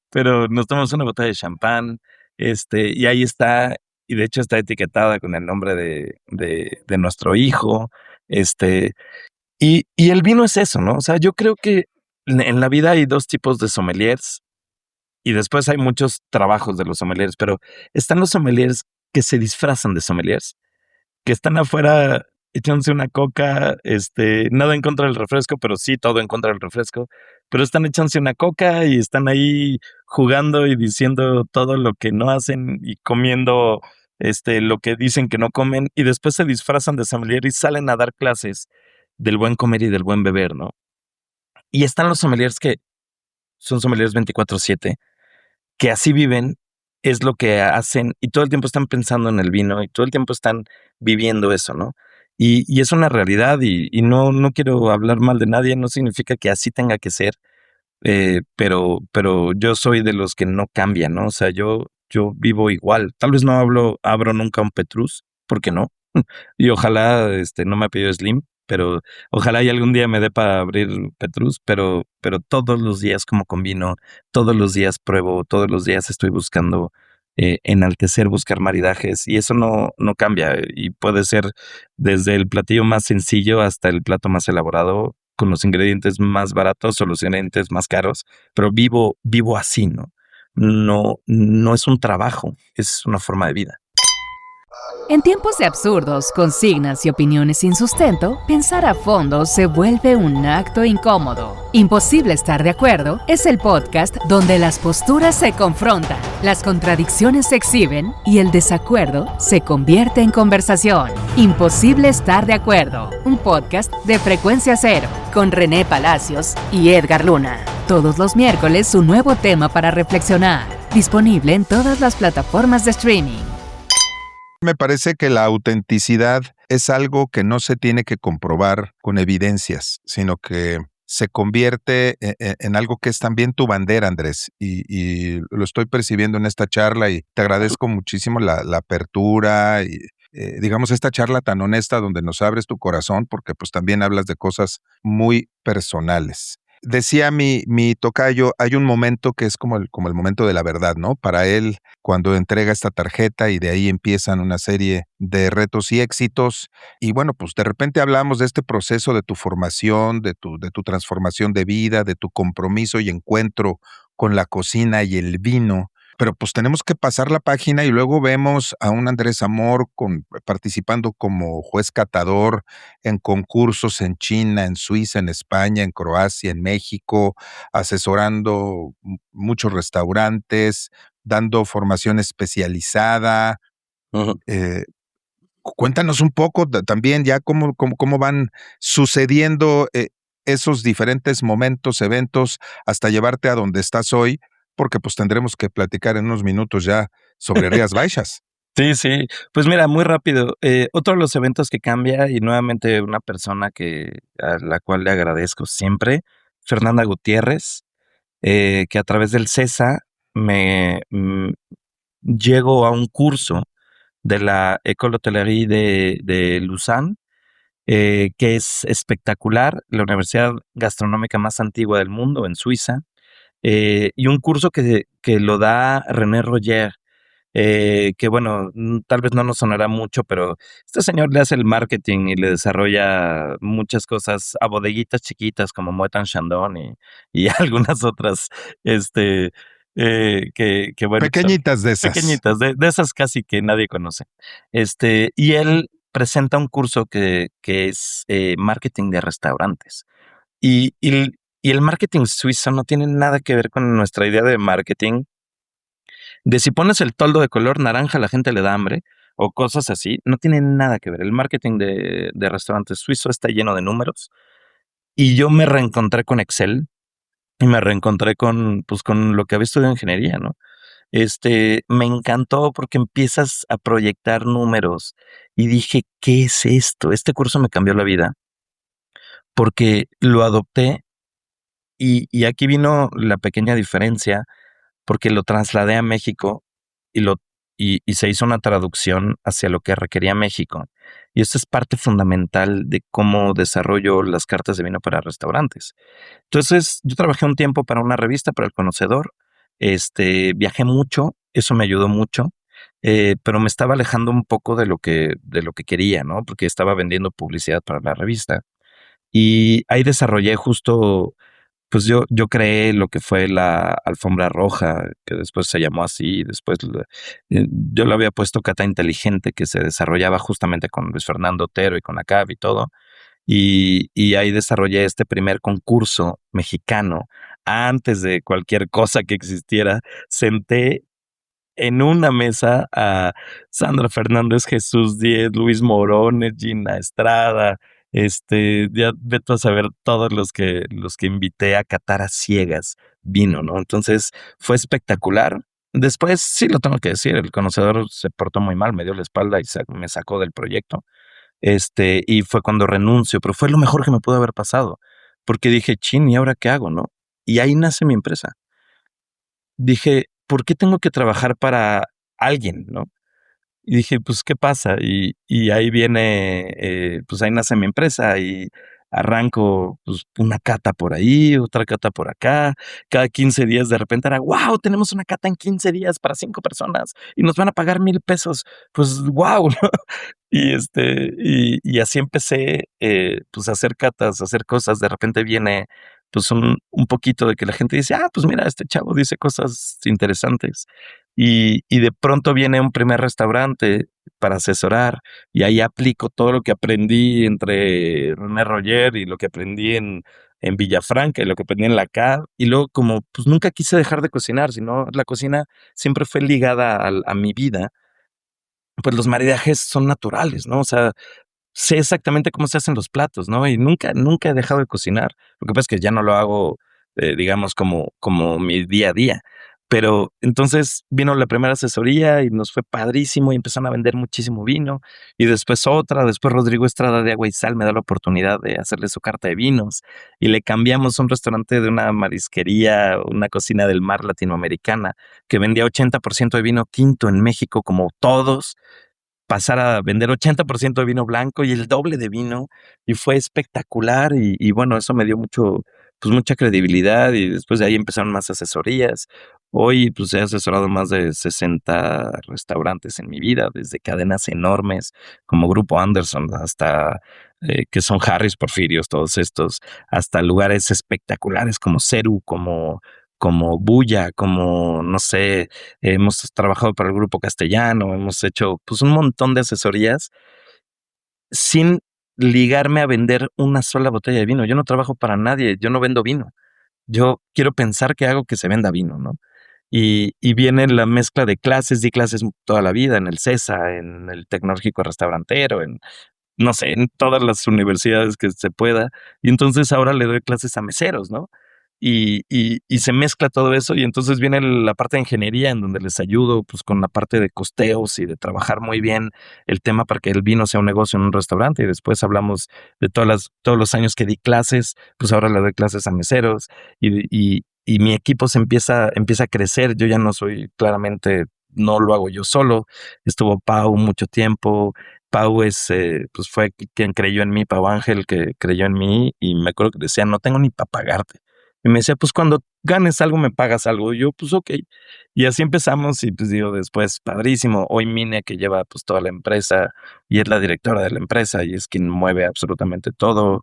Pero nos tomamos una botella de champán, y ahí está, y de hecho está etiquetada con el nombre de nuestro hijo, y el vino es eso, ¿no? O sea, yo creo que en la vida hay 2 tipos de sommeliers, y después hay muchos trabajos de los sommeliers, pero están los sommeliers que se disfrazan de sommeliers, que están afuera echándose una coca, nada en contra del refresco, pero sí todo en contra del refresco, pero están echándose una coca y están ahí jugando y diciendo todo lo que no hacen y comiendo, lo que dicen que no comen, y después se disfrazan de sommelier y salen a dar clases del buen comer y del buen beber, ¿no? Y están los sommeliers que son sommeliers 24/7, que así viven es lo que hacen y todo el tiempo están pensando en el vino y todo el tiempo están viviendo eso, ¿no? Y es una realidad y no quiero hablar mal de nadie, no significa que así tenga que ser, pero yo soy de los que no cambian, ¿no? O sea, yo vivo igual. Tal vez no abro nunca un Petrus, ¿por qué no? Y ojalá, no me ha pedido Slim, pero ojalá y algún día me dé para abrir Petrus, pero todos los días como con vino, todos los días pruebo, todos los días estoy buscando enaltecer, buscar maridajes, y eso no cambia, y puede ser desde el platillo más sencillo hasta el plato más elaborado, con los ingredientes más baratos o los ingredientes más caros, pero vivo así, ¿no? No es un trabajo, es una forma de vida. En tiempos de absurdos, consignas y opiniones sin sustento, pensar a fondo se vuelve un acto incómodo. Imposible estar de acuerdo es el podcast donde las posturas se confrontan, las contradicciones se exhiben y el desacuerdo se convierte en conversación. Imposible estar de acuerdo, un podcast de Frecuencia Cero, con René Palacios y Edgar Luna. Todos los miércoles un nuevo tema para reflexionar, disponible en todas las plataformas de streaming. Me parece que la autenticidad es algo que no se tiene que comprobar con evidencias, sino que se convierte en algo que es también tu bandera, Andrés, y lo estoy percibiendo en esta charla y te agradezco muchísimo la apertura y digamos esta charla tan honesta donde nos abres tu corazón porque pues también hablas de cosas muy personales. Decía mi tocayo, hay un momento que es como el momento de la verdad, ¿no? Para él, cuando entrega esta tarjeta y de ahí empiezan una serie de retos y éxitos. Y bueno, pues de repente hablamos de este proceso de tu formación, de tu transformación de vida, de tu compromiso y encuentro con la cocina y el vino. Pero pues tenemos que pasar la página y luego vemos a un Andrés Amor participando como juez catador en concursos en China, en Suiza, en España, en Croacia, en México, asesorando muchos restaurantes, dando formación especializada. Ujú. Cuéntanos un poco también ya cómo van sucediendo esos diferentes momentos, eventos, hasta llevarte a donde estás hoy, porque pues tendremos que platicar en unos minutos ya sobre Rías Baixas. Sí. Pues mira, muy rápido. Otro de los eventos que cambia, y nuevamente una persona a la cual le agradezco siempre, Fernanda Gutiérrez, que a través del CESA llego a un curso de la École Hôtellerie de Lausanne, que es espectacular, la universidad gastronómica más antigua del mundo en Suiza, y un curso que lo da René Roger, que bueno, tal vez no nos sonará mucho, pero este señor le hace el marketing y le desarrolla muchas cosas a bodeguitas chiquitas como Moet Chandon y algunas otras, que bueno, que son Pequeñitas de esas. pequeñitas, de esas casi que nadie conoce. Y él presenta un curso que es marketing de restaurantes. Y el marketing suizo no tiene nada que ver con nuestra idea de marketing, de si pones el toldo de color naranja la gente le da hambre o cosas así, no tiene nada que ver. El marketing de restaurantes suizo está lleno de números y yo me reencontré con Excel y me reencontré con lo que había estudiado ingeniería, ¿no? Me encantó porque empiezas a proyectar números y dije, ¿qué es esto? Este curso me cambió la vida porque lo adopté y aquí vino la pequeña diferencia porque lo trasladé a México y y se hizo una traducción hacia lo que requería México. Y esto es parte fundamental de cómo desarrollo las cartas de vino para restaurantes. Entonces, yo trabajé un tiempo para una revista, para El Conocedor. Viajé mucho, eso me ayudó mucho, pero me estaba alejando un poco de lo que quería, ¿no? Porque estaba vendiendo publicidad para la revista. Y ahí desarrollé justo, pues yo creé lo que fue la alfombra roja, que después se llamó así, después yo le había puesto Cata Inteligente, que se desarrollaba justamente con Luis Fernando Otero y con ACAB y todo, y ahí desarrollé este primer concurso mexicano. Antes de cualquier cosa que existiera, senté en una mesa a Sandra Fernández, Jesús Diez, Luis Morones, Gina Estrada, ya vete a saber todos los que invité a catar a ciegas vino, ¿no? Entonces fue espectacular. Después, sí lo tengo que decir, el conocedor se portó muy mal, me dio la espalda y me sacó del proyecto. Y fue cuando renuncio, pero fue lo mejor que me pudo haber pasado, porque dije: "Chin, ¿y ahora qué hago?", ¿no? Y ahí nace mi empresa. Dije: "¿Por qué tengo que trabajar para alguien?", ¿no? Y dije: "Pues, ¿qué pasa?". Y ahí viene, pues, ahí nace mi empresa y arranco, pues, una cata por ahí, otra cata por acá. Cada 15 días de repente era: "Guau, tenemos una cata en 15 días para 5 personas y nos van a pagar 1,000 pesos". Pues, guau, ¿no? Y así empecé, pues, a hacer catas, a hacer cosas. De repente viene, pues, un poquito de que la gente dice: "Ah, pues mira, este chavo dice cosas interesantes". Y de pronto viene un primer restaurante para asesorar, y ahí aplico todo lo que aprendí entre René Roger y lo que aprendí en Villafranca y lo que aprendí en la CAV. Y luego como, pues, nunca quise dejar de cocinar, sino la cocina siempre fue ligada a mi vida, pues, los maridajes son naturales, ¿no? O sea, sé exactamente cómo se hacen los platos, ¿no? Y nunca he dejado de cocinar. Lo que pasa es que ya no lo hago, digamos, como mi día a día. Pero entonces vino la primera asesoría y nos fue padrísimo y empezaron a vender muchísimo vino. Y después otra, después Rodrigo Estrada de Agua y Sal me da la oportunidad de hacerle su carta de vinos y le cambiamos un restaurante de una marisquería, una cocina del mar latinoamericana que vendía 80% de vino tinto en México, como todos, pasar a vender 80% de vino blanco y el doble de vino, y fue espectacular, y bueno, eso me dio pues, mucha credibilidad, y después de ahí empezaron más asesorías. Hoy, pues, he asesorado más de 60 restaurantes en mi vida, desde cadenas enormes como Grupo Anderson hasta, que son Harris, Porfirios, todos estos, hasta lugares espectaculares como Ceru, como Bulla, como, no sé, hemos trabajado para el Grupo Castellano, hemos hecho, pues, un montón de asesorías sin ligarme a vender una sola botella de vino. Yo no trabajo para nadie, yo no vendo vino. Yo quiero pensar que hago que se venda vino, ¿no? Y viene la mezcla de clases, di clases toda la vida en el CESA, en el Tecnológico Restaurantero, no sé, en todas las universidades que se pueda. Y entonces ahora le doy clases a meseros, ¿no? Y se mezcla todo eso, y entonces viene la parte de ingeniería en donde les ayudo, pues, con la parte de costeos y de trabajar muy bien el tema para que el vino sea un negocio en un restaurante. Y después hablamos de todos los años que di clases, pues ahora le doy clases a meseros y mi equipo empieza a crecer. Yo ya no soy, claramente, no lo hago yo solo. Estuvo Pau mucho tiempo. Pau pues fue quien creyó en mí, Pau Ángel, que creyó en mí, y me acuerdo que decía: "No tengo ni para pagarte". Y me decía: "Pues cuando ganes algo, me pagas algo". Y yo: "Pues okey". Y así empezamos y, pues, digo, después padrísimo. Hoy Mine, que lleva, pues, toda la empresa y es la directora de la empresa y es quien mueve absolutamente todo.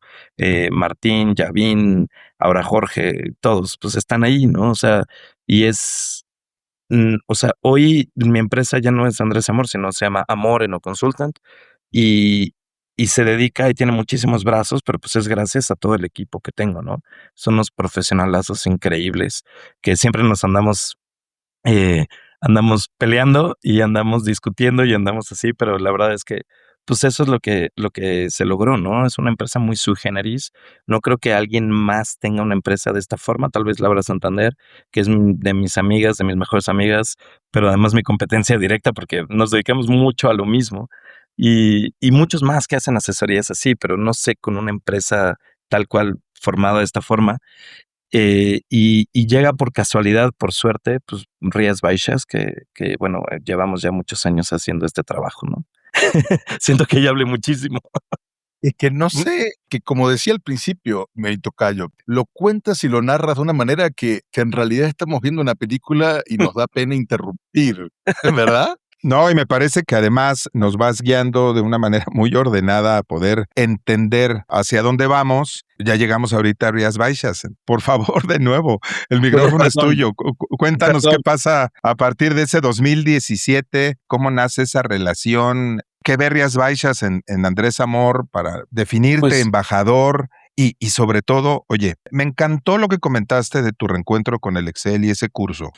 Martín, Yavín, ahora Jorge, todos, pues, están ahí, ¿no? O sea, y o sea, hoy mi empresa ya no es Andrés Amor, sino se llama Amor Consultant, y se dedica y tiene muchísimos brazos, pero, pues, es gracias a todo el equipo que tengo, ¿no? Son unos profesionalazos increíbles que siempre nos eh, andamos peleando y andamos discutiendo y andamos así, pero la verdad es que, pues, eso es lo que se logró, ¿no? Es una empresa muy sui generis. No creo que alguien más tenga una empresa de esta forma, tal vez Laura Santander, que es de mis amigas, de mis mejores amigas, pero además mi competencia directa, porque nos dedicamos mucho a lo mismo, y muchos más que hacen asesorías así, pero no sé, con una empresa tal cual formada de esta forma. Y llega por casualidad, por suerte, pues, Rías Baixas, que bueno, llevamos ya muchos años haciendo este trabajo, ¿no? Siento que ya hablé muchísimo. Es que no sé, que como decía al principio, mi tocayo, lo cuentas y lo narras de una manera que en realidad estamos viendo una película y nos da pena interrumpir, ¿verdad? No, y me parece que además nos vas guiando de una manera muy ordenada a poder entender hacia dónde vamos. Ya llegamos ahorita a Rías Baixas. Por favor, de nuevo, el micrófono es tuyo. Cuéntanos qué pasa a partir de ese 2017, cómo nace esa relación, qué ve Rías Baixas en Andrés Amor para definirte Pues embajador. Y sobre todo, oye, me encantó lo que comentaste de tu reencuentro con el Excel y ese curso,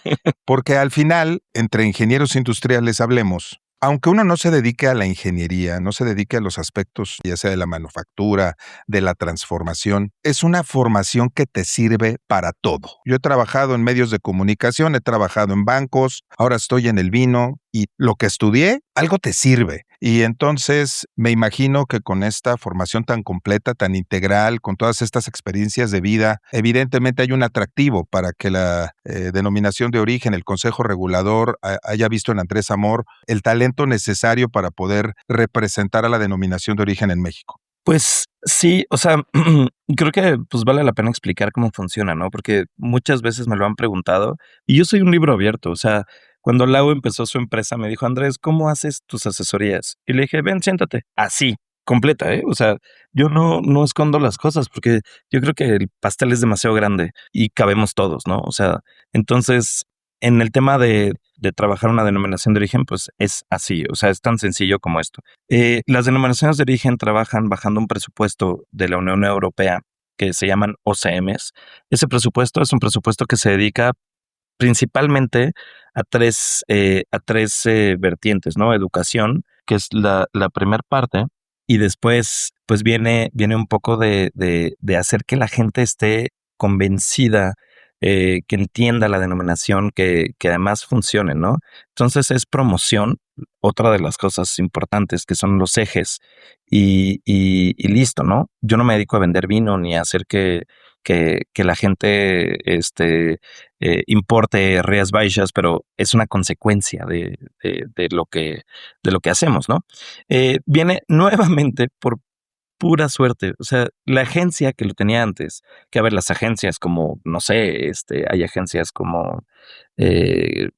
porque al final, entre ingenieros industriales hablemos, Aunque uno no se dedique a la ingeniería, no se dedique a los aspectos, ya sea de la manufactura, de la transformación, es una formación que te sirve para todo. Yo he trabajado en medios de comunicación, he trabajado en bancos, ahora estoy en el vino y lo que estudié, algo te sirve. Y entonces me imagino que con esta formación tan completa, tan integral, con todas estas experiencias de vida, evidentemente hay un atractivo para que la denominación de origen, el Consejo Regulador, haya visto en Andrés Amor el talento necesario para poder representar a la denominación de origen en México. Pues sí, o sea, creo que pues vale la pena explicar cómo funciona, ¿no? Porque muchas veces me lo han preguntado y yo soy un libro abierto, o sea, cuando Lau empezó su empresa me dijo, Andrés, ¿cómo haces tus asesorías? Y le dije, ven, siéntate, así, completa, ¿eh? O sea, yo no escondo las cosas porque yo creo que el pastel es demasiado grande y cabemos todos, ¿no? O sea, entonces, en el tema de trabajar una denominación de origen, pues es así, o sea, es tan sencillo como esto. Las denominaciones de origen trabajan bajando un presupuesto de la Unión Europea que se llaman OCMs. Ese presupuesto es un presupuesto que se dedica principalmente a tres vertientes, ¿no? Educación, que es la primera parte, y después, pues viene un poco de hacer que la gente esté convencida, que entienda la denominación, que además funcione, ¿no? Entonces es promoción, otra de las cosas importantes que son los ejes, y listo, ¿no? Yo no me dedico a vender vino ni a hacer que la gente importe Rías Baixas, pero es una consecuencia de lo que hacemos, ¿no? Viene nuevamente por pura suerte. O sea, la agencia que lo tenía antes, que a ver, las agencias como, no sé, hay agencias como eh,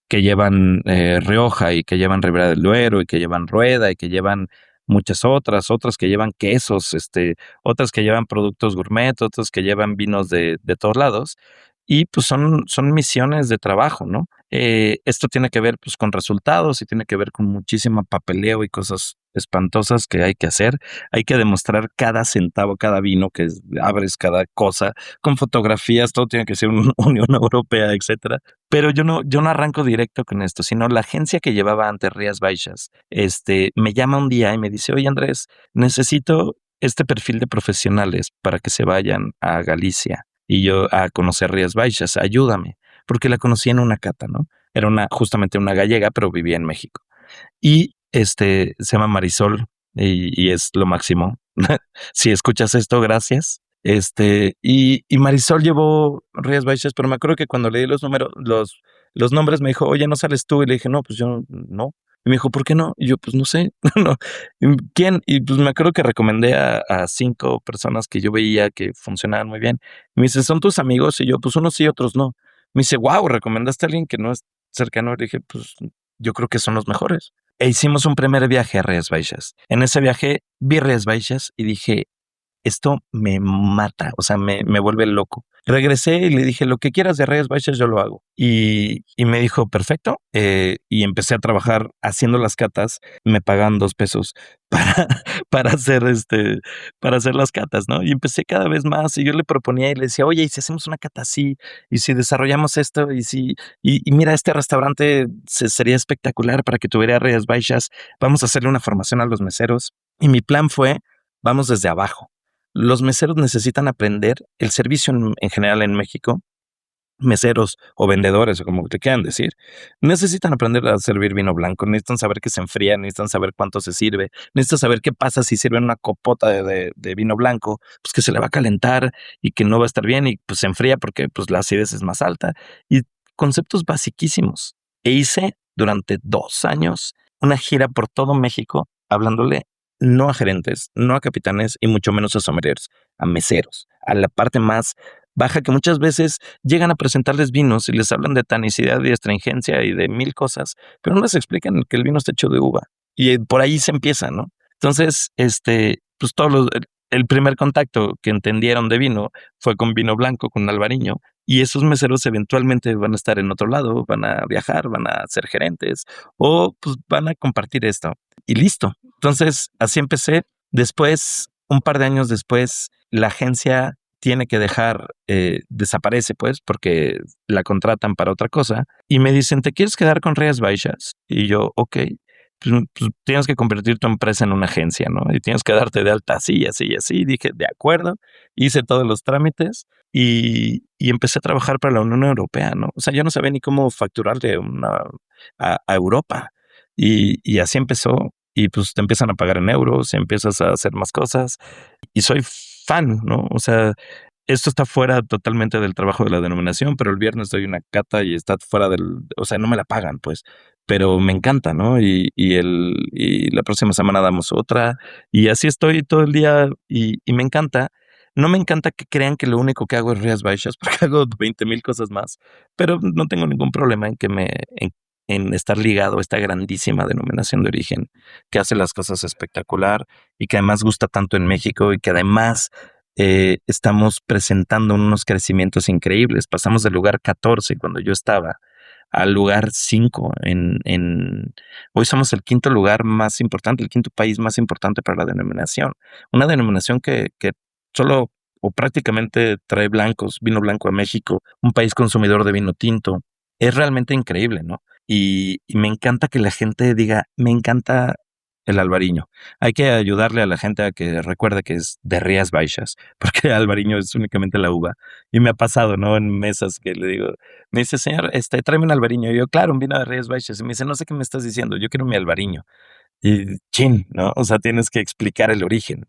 que llevan Rioja y que llevan Ribera del Duero y que llevan Rueda y que llevan muchas otras que llevan quesos, otras que llevan productos gourmet, otras que llevan vinos de todos lados. Y pues son misiones de trabajo, ¿no? Esto tiene que ver pues con resultados y tiene que ver con muchísimo papeleo y cosas espantosas que hay que hacer. Hay que demostrar cada centavo, cada vino que abres, cada cosa, con fotografías, todo tiene que ser una Unión Europea, etcétera. Pero yo no arranco directo con esto, sino la agencia que llevaba antes Rías Baixas, me llama un día y me dice, oye Andrés, necesito este perfil de profesionales para que se vayan a Galicia y yo a conocer Rías Baixas, ayúdame, porque la conocí en una cata, ¿no? Era justamente una gallega, pero vivía en México. Y se llama Marisol y es lo máximo. Si escuchas esto, gracias. Y Marisol llevó Rías Baixas, pero me acuerdo que cuando leí los nombres me dijo, oye, ¿no sales tú? Y le dije, no, pues yo no. Y me dijo, ¿por qué no? Y yo, pues no sé, no. ¿Quién? Y pues me acuerdo que recomendé a 5 personas que yo veía que funcionaban muy bien. Y me dice, ¿son tus amigos? Y yo, pues unos sí, otros no. Me dice, wow, ¿recomendaste a alguien que no es cercano? Y le dije, pues yo creo que son los mejores. E hicimos un primer viaje a Rías Baixas. En ese viaje vi Rías Baixas y dije, esto me mata, o sea, me vuelve loco. Regresé y le dije, lo que quieras de Rías Baixas, yo lo hago. Y me dijo, perfecto. Y empecé a trabajar haciendo las catas. Me pagaban 2 pesos para, para hacer para hacer las catas, ¿no? Y empecé cada vez más. Y yo le proponía y le decía, oye, ¿y si hacemos una cata así? ¿Y si desarrollamos esto? Y mira, este restaurante sería espectacular para que tuviera Rías Baixas. Vamos a hacerle una formación a los meseros. Y mi plan fue, vamos desde abajo. Los meseros necesitan aprender el servicio en general en México. Meseros o vendedores, o como te quieran decir, necesitan aprender a servir vino blanco, necesitan saber que se enfría, necesitan saber cuánto se sirve, necesitan saber qué pasa si sirven una copota de vino blanco, pues que se le va a calentar y que no va a estar bien y pues se enfría porque pues la acidez es más alta. Y conceptos basiquísimos. E hice durante 2 años una gira por todo México hablándole no a gerentes, no a capitanes y mucho menos a sommeliers, a meseros, a la parte más baja que muchas veces llegan a presentarles vinos y les hablan de tanicidad y astringencia y de 1000 cosas, pero no les explican que el vino está hecho de uva. Y por ahí se empieza, ¿no? Entonces, pues el primer contacto que entendieron de vino fue con vino blanco, con Alvariño, y esos meseros eventualmente van a estar en otro lado, van a viajar, van a ser gerentes o pues van a compartir esto. Y listo. Entonces, así empecé. Después, un par de años después, la agencia tiene que desaparece pues, porque la contratan para otra cosa. Y me dicen, ¿te quieres quedar con Rías Baixas? Y yo, ok. pues tienes que convertir tu empresa en una agencia, ¿no? Y tienes que darte de alta así, así, así. Dije, de acuerdo, hice todos los trámites y empecé a trabajar para la Unión Europea, ¿no? O sea, yo no sabía ni cómo facturarle a Europa. Y así empezó. Y pues te empiezan a pagar en euros, empiezas a hacer más cosas. Y soy fan, ¿no? O sea, esto está fuera totalmente del trabajo de la denominación, pero el viernes doy una cata y está fuera o sea, no me la pagan, pues, pero me encanta, ¿no? Y la próxima semana damos otra, y así estoy todo el día y me encanta. No me encanta que crean que lo único que hago es Rías Baixas, porque hago 20,000 cosas más, pero no tengo ningún problema en estar ligado a esta grandísima denominación de origen, que hace las cosas espectacular y que además gusta tanto en México y que además estamos presentando unos crecimientos increíbles. Pasamos del lugar 14 cuando yo estaba al lugar 5 hoy somos el quinto lugar más importante, el quinto país más importante para la denominación. Una denominación que solo o prácticamente trae vino blanco a México, un país consumidor de vino tinto. Es realmente increíble, ¿no? Y me encanta que la gente diga, me encanta el albariño. Hay que ayudarle a la gente a que recuerde que es de Rías Baixas, porque albariño es únicamente la uva. Y me ha pasado, ¿no? En mesas que le digo, me dice, señor, tráeme un albariño. Y yo, claro, un vino de Rías Baixas. Y me dice, no sé qué me estás diciendo, yo quiero mi albariño. Y chin, ¿no? O sea, tienes que explicar el origen.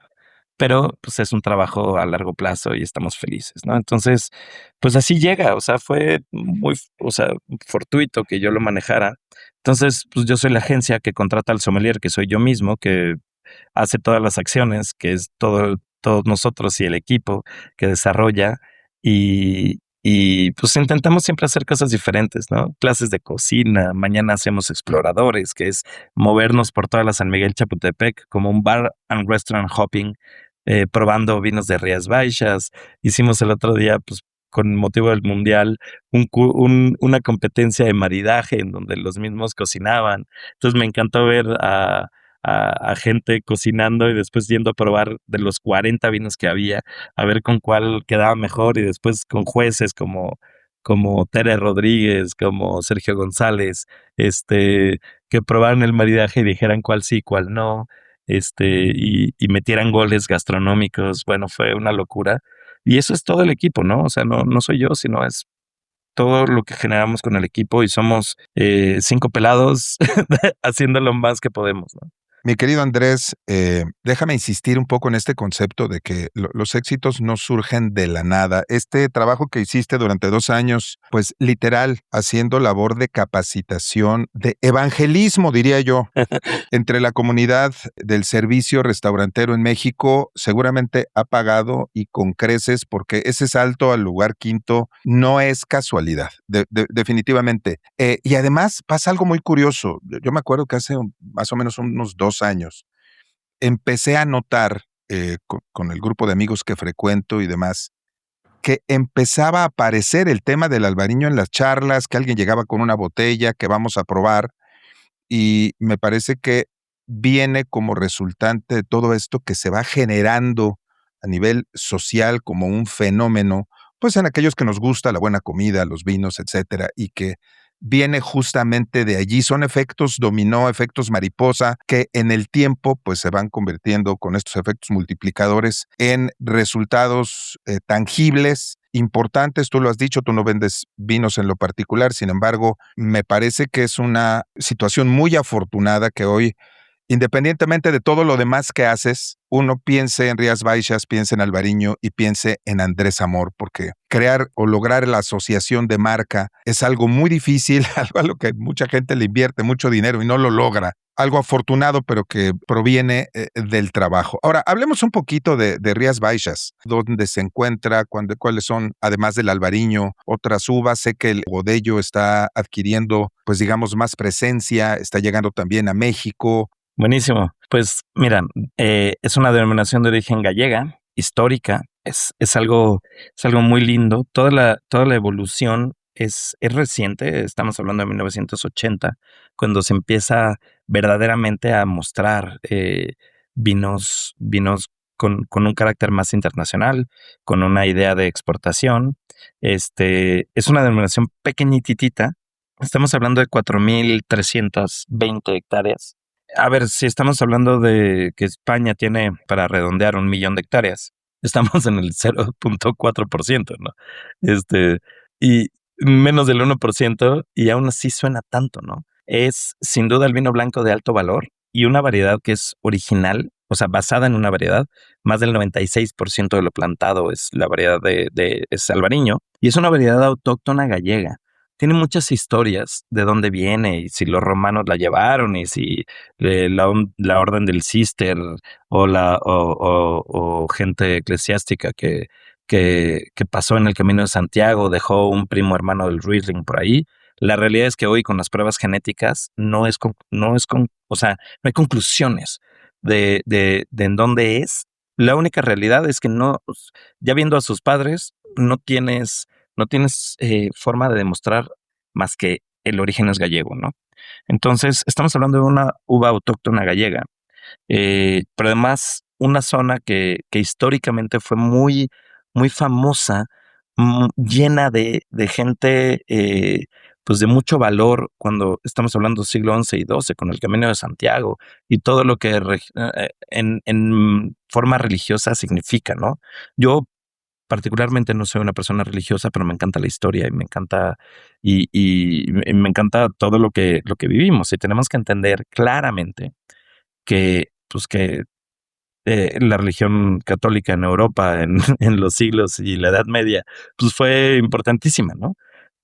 Pero pues es un trabajo a largo plazo y estamos felices, ¿no? Entonces, pues así llega, o sea, fue muy, o sea, fortuito que yo lo manejara. Entonces, pues yo soy la agencia que contrata al sommelier, que soy yo mismo, que hace todas las acciones, que es todos nosotros y el equipo que desarrolla y pues intentamos siempre hacer cosas diferentes, ¿no? Clases de cocina, mañana hacemos exploradores, que es movernos por toda la San Miguel Chapultepec como un bar and restaurant hopping, probando vinos de Rías Baixas. Hicimos el otro día, pues con motivo del mundial, una competencia de maridaje en donde los mismos cocinaban. Entonces me encantó ver a gente cocinando y después yendo a probar de los 40 vinos que había, a ver con cuál quedaba mejor y después con jueces como Tere Rodríguez, como Sergio González, que probaran el maridaje y dijeran cuál sí, cuál no, y metieran goles gastronómicos. Bueno, fue una locura. Y eso es todo el equipo, ¿no? O sea, no soy yo, sino es todo lo que generamos con el equipo y somos 5 pelados haciendo lo más que podemos, ¿no? Mi querido Andrés, déjame insistir un poco en este concepto de que los éxitos no surgen de la nada. Este trabajo que hiciste durante 2 años, pues literal, haciendo labor de capacitación, de evangelismo, diría yo, entre la comunidad del servicio restaurantero en México, seguramente ha pagado y con creces, porque ese salto al lugar quinto no es casualidad, definitivamente. Y además pasa algo muy curioso. Yo me acuerdo que hace más o menos unos 2 años empecé a notar con el grupo de amigos que frecuento y demás, que empezaba a aparecer el tema del albariño en las charlas, que alguien llegaba con una botella que vamos a probar, y me parece que viene como resultante de todo esto que se va generando a nivel social como un fenómeno, pues en aquellos que nos gusta la buena comida, los vinos, etcétera, y que viene justamente de allí. Son efectos dominó, efectos mariposa, que en el tiempo pues se van convirtiendo con estos efectos multiplicadores en resultados tangibles, importantes. Tú lo has dicho, tú no vendes vinos en lo particular, sin embargo, me parece que es una situación muy afortunada que hoy, independientemente de todo lo demás que haces, uno piense en Rías Baixas, piense en Albariño y piense en Andrés Amor, porque crear o lograr la asociación de marca es algo muy difícil, algo a lo que mucha gente le invierte mucho dinero y no lo logra. Algo afortunado, pero que proviene del trabajo. Ahora, hablemos un poquito de Rías Baixas, dónde se encuentra, cuáles son, además del albariño, otras uvas. Sé que el Godello está adquiriendo, pues digamos, más presencia, está llegando también a México. Buenísimo. Pues mira, es una denominación de origen gallega, histórica, es algo muy lindo. Toda la evolución es reciente, estamos hablando de 1980, cuando se empieza verdaderamente a mostrar vinos con un carácter más internacional, con una idea de exportación. Es una denominación pequeñititita, estamos hablando de 4,320 hectáreas. A ver, si estamos hablando de que España tiene, para redondear, 1 millón de hectáreas, estamos en el 0.4%, ¿no? Este, y menos del 1%, y aún así suena tanto, ¿no? Es sin duda el vino blanco de alto valor y una variedad que es original, o sea, basada en una variedad. Más del 96% de lo plantado es la variedad es albariño, y es una variedad autóctona gallega. Tiene muchas historias de dónde viene y si los romanos la llevaron y si la orden del Cister o gente eclesiástica que pasó en el Camino de Santiago, dejó un primo hermano del Riesling por ahí. La realidad es que hoy con las pruebas genéticas o sea, no hay conclusiones de en dónde es. La única realidad es que no, pues, ya viendo a sus padres, no tienes forma de demostrar más que el origen es gallego, ¿no? Entonces, estamos hablando de una uva autóctona gallega, pero además una zona que históricamente fue muy, muy famosa, llena de gente, pues de mucho valor cuando estamos hablando siglo XI y XII, con el Camino de Santiago y todo lo que en forma religiosa significa, ¿no? Yo particularmente no soy una persona religiosa, pero me encanta la historia y me encanta me encanta todo lo que vivimos, y tenemos que entender claramente que, pues que la religión católica en Europa en los siglos y la Edad Media, pues fue importantísima, ¿no?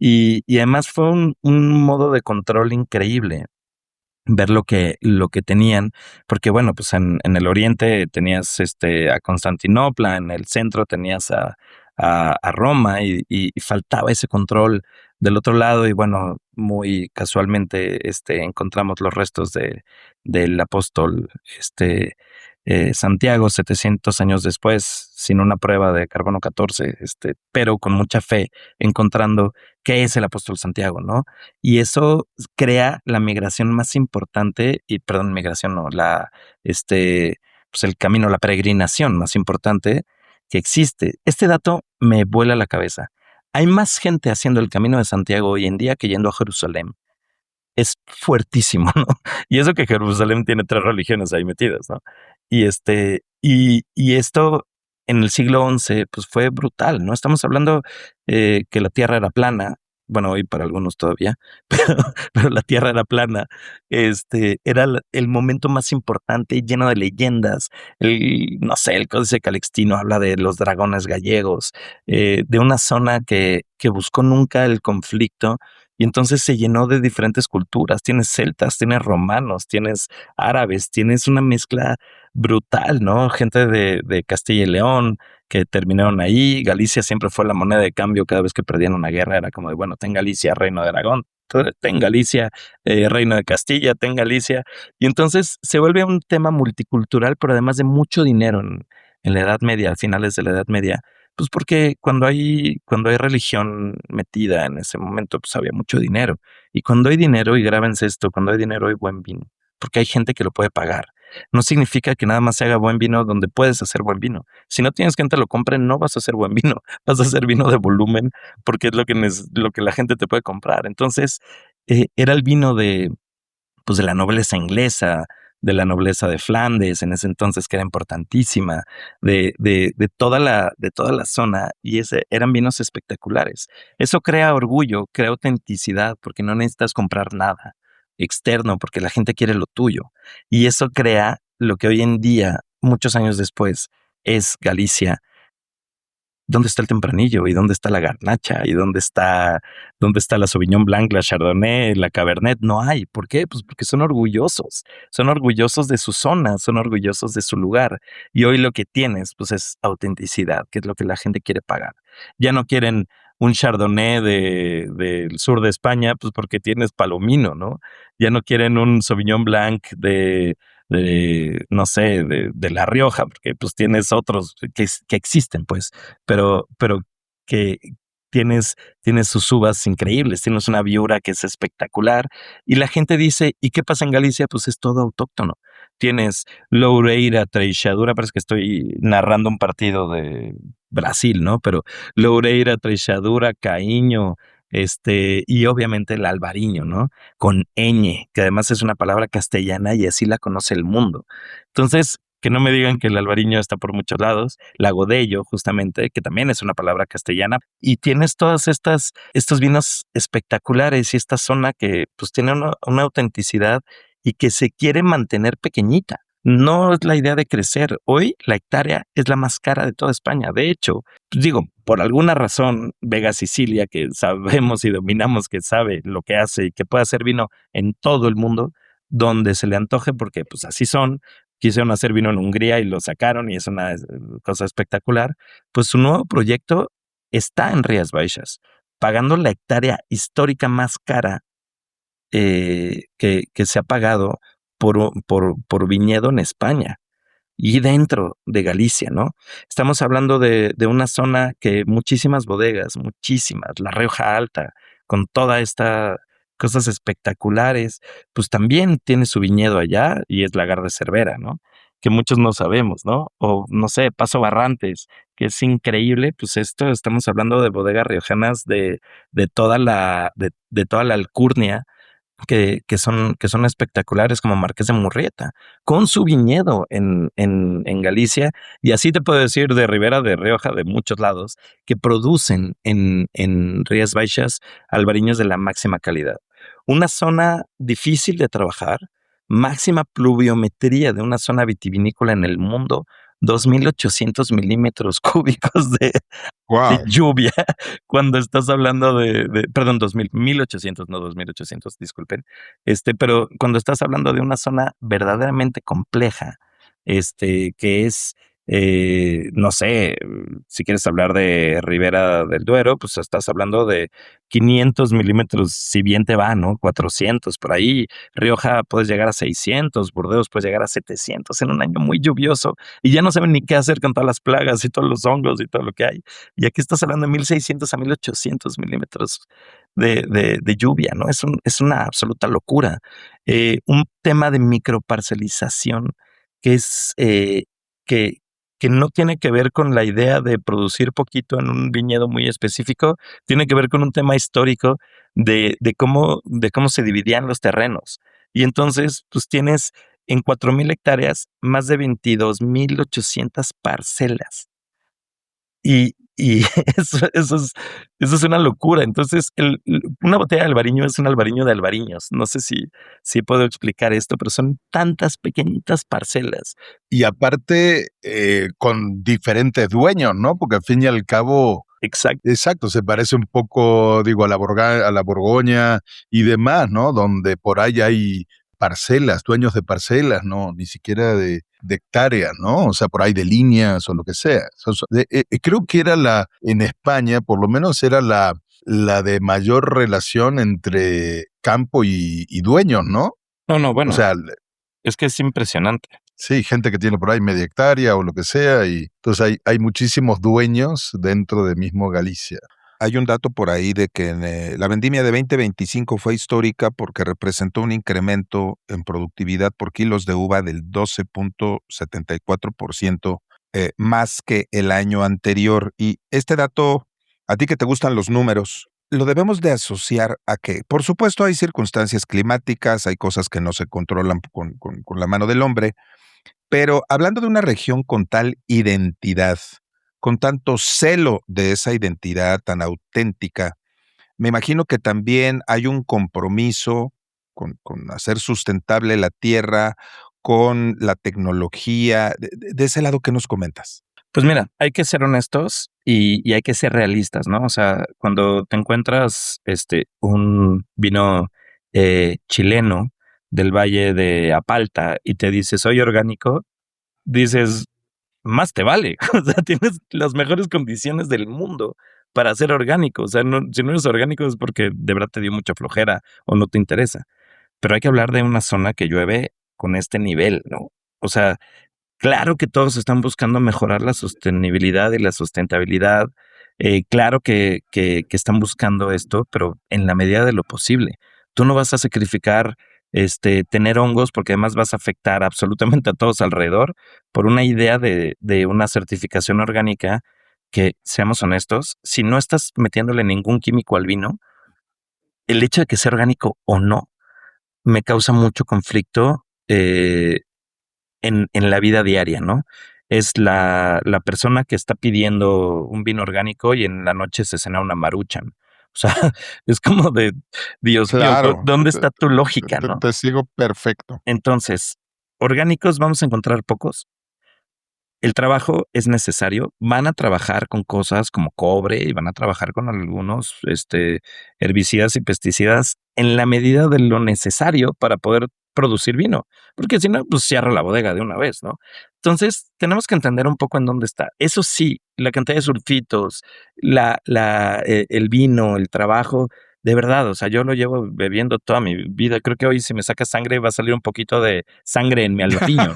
Y además fue un modo de control increíble ver lo que tenían, porque bueno, pues en el oriente tenías a Constantinopla, en el centro tenías a Roma, y faltaba ese control del otro lado. Y bueno, muy casualmente encontramos los restos del apóstol Santiago 700 años después, sin una prueba de carbono 14, pero con mucha fe, encontrando qué es el apóstol Santiago, ¿no? Y eso crea la migración más importante, y perdón, migración no, pues el camino, la peregrinación más importante que existe. Este dato me vuela la cabeza. Hay más gente haciendo el camino de Santiago hoy en día que yendo a Jerusalén. Es fuertísimo, ¿no? Y eso que Jerusalén tiene 3 religiones ahí metidas, ¿no? Y esto en el siglo XI, pues fue brutal, ¿no? Estamos hablando que la tierra era plana, bueno, hoy para algunos todavía, pero la tierra era plana. Era el momento más importante, lleno de leyendas. No sé, el Códice Calixtino habla de los dragones gallegos, de una zona que buscó nunca el conflicto, y entonces se llenó de diferentes culturas. Tienes celtas, tienes romanos, tienes árabes, tienes una mezcla brutal, ¿no? Gente de Castilla y León que terminaron ahí. Galicia siempre fue la moneda de cambio cada vez que perdían una guerra. Era como de, bueno, ten Galicia, reino de Aragón, ten Galicia, reino de Castilla, ten Galicia. Y entonces se vuelve un tema multicultural, pero además de mucho dinero en la Edad Media, a finales de la Edad Media. Pues porque cuando hay religión metida en ese momento, pues había mucho dinero. Y cuando hay dinero, y grábense esto, cuando hay dinero hay buen vino, porque hay gente que lo puede pagar. No significa que nada más se haga buen vino donde puedes hacer buen vino. Si no tienes quien te lo compre, no vas a hacer buen vino, vas a hacer vino de volumen, porque es lo que la gente te puede comprar. Entonces, era el vino pues de la nobleza inglesa, de la nobleza de Flandes, en ese entonces, que era importantísima, de toda la zona, y eran vinos espectaculares. Eso crea orgullo, crea autenticidad, porque no necesitas comprar nada externo, porque la gente quiere lo tuyo. Y eso crea lo que hoy en día, muchos años después, es Galicia. ¿Dónde está el Tempranillo? ¿Y dónde está la Garnacha? ¿Y dónde está la Sauvignon Blanc, la Chardonnay, la Cabernet? No hay. ¿Por qué? Pues porque son orgullosos de su zona, son orgullosos de su lugar. Y hoy lo que tienes, pues es autenticidad, que es lo que la gente quiere pagar. Ya no quieren un Chardonnay del sur de España, pues porque tienes Palomino, ¿no? Ya no quieren un Sauvignon Blanc no sé, de La Rioja, porque pues tienes otros que existen, pues, pero que tienes sus uvas increíbles, tienes una Viura que es espectacular, y la gente dice, ¿y qué pasa en Galicia? Pues es todo autóctono. Tienes Loureira, Treixadura, parece que estoy narrando un partido de Brasil, ¿no? Pero Loureira, Treixadura, Caíño, y obviamente el albariño, ¿no? Con ñ, que además es una palabra castellana y así la conoce el mundo. Entonces, que no me digan que el albariño está por muchos lados, la Godello, justamente, que también es una palabra castellana, y tienes todas estos vinos espectaculares y esta zona que pues tiene una autenticidad y que se quiere mantener pequeñita. No es la idea de crecer. Hoy la hectárea es la más cara de toda España. De hecho, pues digo, por alguna razón, Vega Sicilia, que sabemos y dominamos que sabe lo que hace y que puede hacer vino en todo el mundo, donde se le antoje, porque pues así son. Quisieron hacer vino en Hungría y lo sacaron y es una cosa espectacular. Pues su nuevo proyecto está en Rías Baixas, pagando la hectárea histórica más cara que se ha pagado por viñedo en España y dentro de Galicia, ¿no? Estamos hablando de una zona que muchísimas bodegas, muchísimas, La Rioja Alta, con toda esta cosas espectaculares, pues también tiene su viñedo allá y es Lagar de Cervera, ¿no? Que muchos no sabemos, ¿no? O no sé, Paso Barrantes, que es increíble, pues esto estamos hablando de bodegas riojanas de toda de toda la alcurnia que son espectaculares como Marqués de Murrieta, con su viñedo en Galicia, y así te puedo decir de Ribera de Rioja, de muchos lados, que producen en Rías Baixas albariños de la máxima calidad. Una zona difícil de trabajar, máxima pluviometría de una zona vitivinícola en el mundo, 2.800 milímetros cúbicos de Wow. lluvia cuando estás hablando perdón, 1.800, no 2.800, disculpen. Pero cuando estás hablando de una zona verdaderamente compleja, que es, no sé, si quieres hablar de Ribera del Duero, pues estás hablando de 500 milímetros, si bien te va, ¿no? 400 por ahí. Rioja puedes llegar a 600, Burdeos puedes llegar a 700 en un año muy lluvioso y ya no saben ni qué hacer con todas las plagas y todos los hongos y todo lo que hay. Y aquí estás hablando de 1.600 a 1.800 milímetros de lluvia, ¿no? Es una absoluta locura. Un tema de microparcelización que es que, que no tiene que ver con la idea de producir poquito en un viñedo muy específico, tiene que ver con un tema histórico de cómo se dividían los terrenos. Y entonces, pues tienes en 4.000 hectáreas más de 22.800 parcelas. Y eso es una locura. Entonces, una botella de albariño es un albariño de albariños. No sé si puedo explicar esto, pero son tantas pequeñitas parcelas. Y aparte, con diferentes dueños, ¿no? Porque al fin y al cabo, Exacto. exacto, se parece un poco, digo, a la Borgoña y demás, ¿no? Donde por ahí hay parcelas, dueños de parcelas, ¿no? Ni siquiera de hectáreas, ¿no? O sea, por ahí de líneas o lo que sea. Creo que era en España, por lo menos era la de mayor relación entre campo y dueños, ¿no? No, O bueno, sea, es que es impresionante. sí, gente que tiene por ahí media hectárea o lo que sea, y entonces hay muchísimos dueños dentro de mismo Galicia. Hay un dato por ahí de que la vendimia de 2025 fue histórica porque representó un incremento en productividad por kilos de uva del 12.74% más que el año anterior. Y este dato, a ti que te gustan los números, lo debemos de asociar a que, por supuesto, hay circunstancias climáticas, hay cosas que no se controlan con la mano del hombre, pero hablando de una región con tal identidad, con tanto celo de esa identidad tan auténtica, me imagino que también hay un compromiso con hacer sustentable la tierra, con la tecnología, de ese lado, ¿qué nos comentas? Pues mira, hay que ser honestos y hay que ser realistas, ¿no? O sea, cuando te encuentras un vino chileno del Valle de Apalta y te dice soy orgánico, dices, más te vale. O sea, tienes las mejores condiciones del mundo para ser orgánico. O sea, si no eres orgánico es porque de verdad te dio mucha flojera o no te interesa. Pero hay que hablar de una zona que llueve con este nivel, ¿no? O sea, claro que todos están buscando mejorar la sostenibilidad y la sustentabilidad. Claro que están buscando esto, pero en la medida de lo posible. Tú no vas a sacrificar tener hongos porque además vas a afectar absolutamente a todos alrededor por una idea de una certificación orgánica que, seamos honestos, si no estás metiéndole ningún químico al vino, el hecho de que sea orgánico o no me causa mucho conflicto en la vida diaria, ¿no? Es la persona que está pidiendo un vino orgánico y en la noche se cena una Maruchan. O sea, es como de, Dios mío, Claro, ¿dónde está tu lógica, no? te sigo perfecto. Entonces, orgánicos vamos a encontrar pocos. El trabajo es necesario. Van a trabajar con cosas como cobre y van a trabajar con algunos herbicidas y pesticidas en la medida de lo necesario para poder producir vino. Porque si no, pues cierra la bodega de una vez, ¿no? Entonces, tenemos que entender un poco en dónde está. Eso sí, la cantidad de sulfitos, el vino, el trabajo, de verdad, o sea, yo lo llevo bebiendo toda mi vida. Creo que hoy si me saca sangre va a salir un poquito de sangre en mi albariño, ¿no?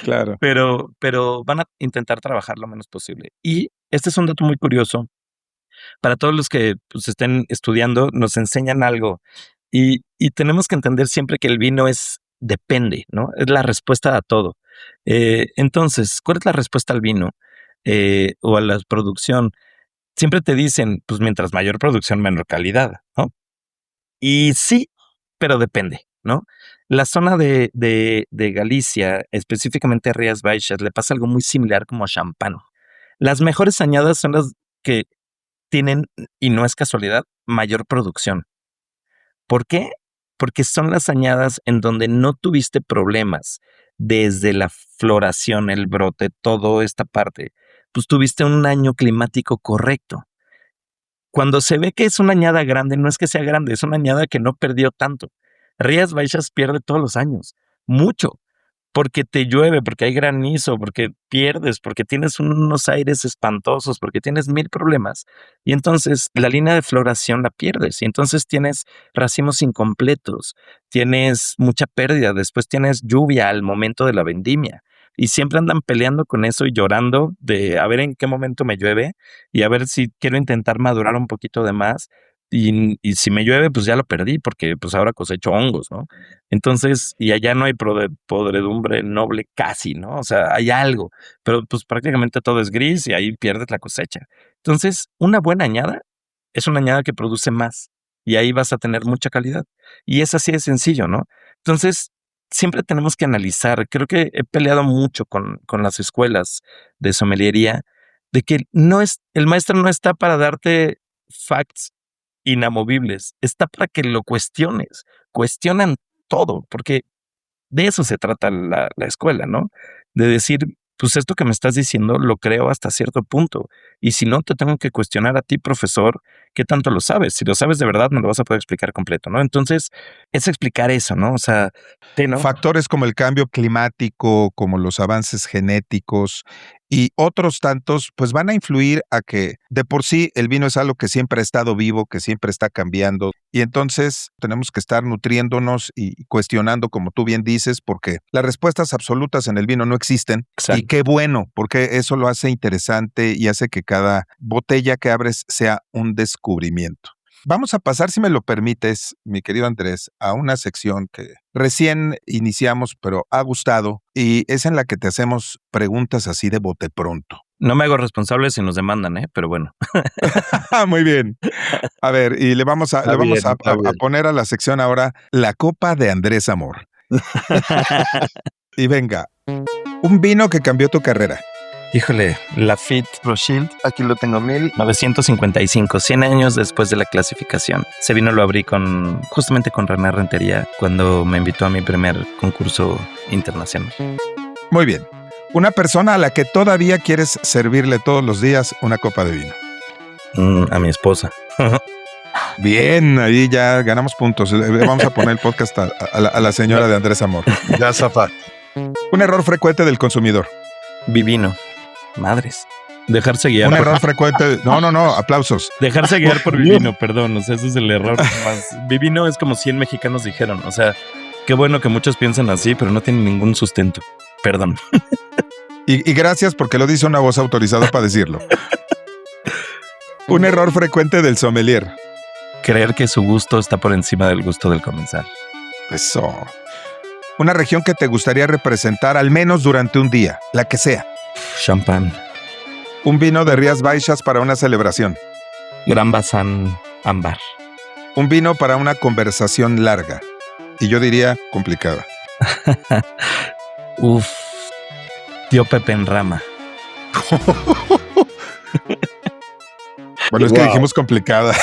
Claro. Pero van a intentar trabajar lo menos posible. Y este es un dato muy curioso. Para todos los que pues, estén estudiando, nos enseñan algo. Y tenemos que entender siempre que el vino depende, ¿no? Es la respuesta a todo. Entonces, ¿cuál es la respuesta al vino o a la producción? Siempre te dicen, pues mientras mayor producción, menor calidad, ¿no? Y sí, pero depende, ¿no? La zona de Galicia, específicamente Rías Baixas, le pasa algo muy similar como a champán. Las mejores añadas son las que tienen, y no es casualidad, mayor producción. ¿Por qué? Porque son las añadas en donde no tuviste problemas desde la floración, el brote, toda esta parte. Pues tuviste un año climático correcto. Cuando se ve que es una añada grande, no es que sea grande, es una añada que no perdió tanto. Rías Baixas pierde todos los años, mucho, porque te llueve, porque hay granizo, porque pierdes, porque tienes unos aires espantosos, porque tienes 1000 problemas. Y entonces la línea de floración la pierdes. Y entonces tienes racimos incompletos, tienes mucha pérdida, después tienes lluvia al momento de la vendimia. Y siempre andan peleando con eso y llorando de a ver en qué momento me llueve y a ver si quiero intentar madurar un poquito de más. Y si me llueve, pues ya lo perdí porque pues ahora cosecho hongos, ¿no? Entonces, y allá no hay podredumbre noble casi, ¿no? O sea, hay algo, pero pues prácticamente todo es gris y ahí pierdes la cosecha. Entonces, una buena añada es una añada que produce más y ahí vas a tener mucha calidad. Y es así de sencillo, ¿no? Entonces, siempre tenemos que analizar. Creo que he peleado mucho con las escuelas de sommeliería de que el maestro no está para darte facts inamovibles, está para que lo cuestiones. Cuestionan todo, porque de eso se trata la escuela, ¿no? De decir, pues esto que me estás diciendo lo creo hasta cierto punto. Y si no, te tengo que cuestionar a ti, profesor, ¿qué tanto lo sabes? Si lo sabes de verdad, me lo vas a poder explicar completo, ¿no? Entonces, es explicar eso, ¿no? O sea, ¿no? Factores como el cambio climático, como los avances genéticos y otros tantos, pues van a influir a que de por sí el vino es algo que siempre ha estado vivo, que siempre está cambiando. Y entonces tenemos que estar nutriéndonos y cuestionando, como tú bien dices, porque las respuestas absolutas en el vino no existen. Exacto. Y qué bueno, porque eso lo hace interesante y hace que cada botella que abres sea un descubrimiento. Vamos a pasar, si me lo permites, mi querido Andrés, a una sección que recién iniciamos, pero ha gustado, y es en la que te hacemos preguntas así de bote pronto. No me hago responsable si nos demandan, pero bueno. Muy bien. A ver, y le vamos a poner a la sección ahora la copa de Andrés Amor. Y venga, un vino que cambió tu carrera. Híjole, Lafite Rothschild, aquí lo tengo, 1955, 100 años después de la clasificación. Ese vino lo abrí justamente con René Rentería cuando me invitó a mi primer concurso internacional. Muy bien. Una persona a la que todavía quieres servirle todos los días una copa de vino. A mi esposa. Bien, ahí ya ganamos puntos. Vamos a poner el podcast a la señora de Andrés Amor. Ya zafá. Un error frecuente del consumidor. Vivino. Madres. Dejarse guiar. Un error frecuente. No, aplausos. Dejarse guiar por Vivino, perdón. O sea, ese es el error más. Vivino es como 100 mexicanos dijeron. O sea, qué bueno que muchos piensan así, pero no tienen ningún sustento. Perdón. Y gracias porque lo dice una voz autorizada para decirlo. Un error frecuente del sommelier. Creer que su gusto está por encima del gusto del comensal. Eso. Una región que te gustaría representar al menos durante un día, la que sea. Champán. Un vino de Rías Baixas para una celebración. Gran Bazán Ámbar. Un vino para una conversación larga. Y yo diría complicada. Uf, tío Pepe en Rama. Bueno, es que dijimos complicada.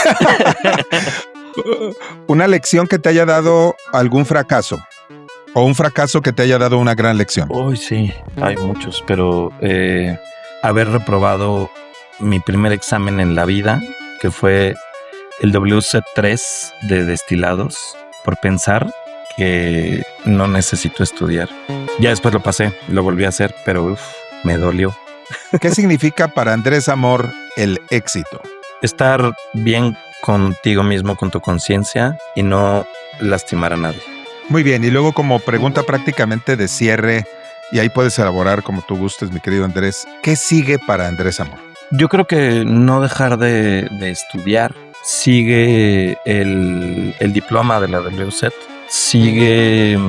Una lección que te haya dado algún fracaso. O un fracaso que te haya dado una gran lección. Uy, sí, hay muchos, pero haber reprobado mi primer examen en la vida, que fue el WC3 de destilados, por pensar que no necesito estudiar. Ya después lo pasé, lo volví a hacer, pero me dolió. ¿Qué significa para Andrés Amor el éxito? Estar bien contigo mismo, con tu conciencia y no lastimar a nadie. Muy bien, y luego como pregunta prácticamente de cierre, y ahí puedes elaborar como tú gustes, mi querido Andrés, ¿qué sigue para Andrés Amor? Yo creo que no dejar de estudiar. Sigue el diploma de la WSET. Sigue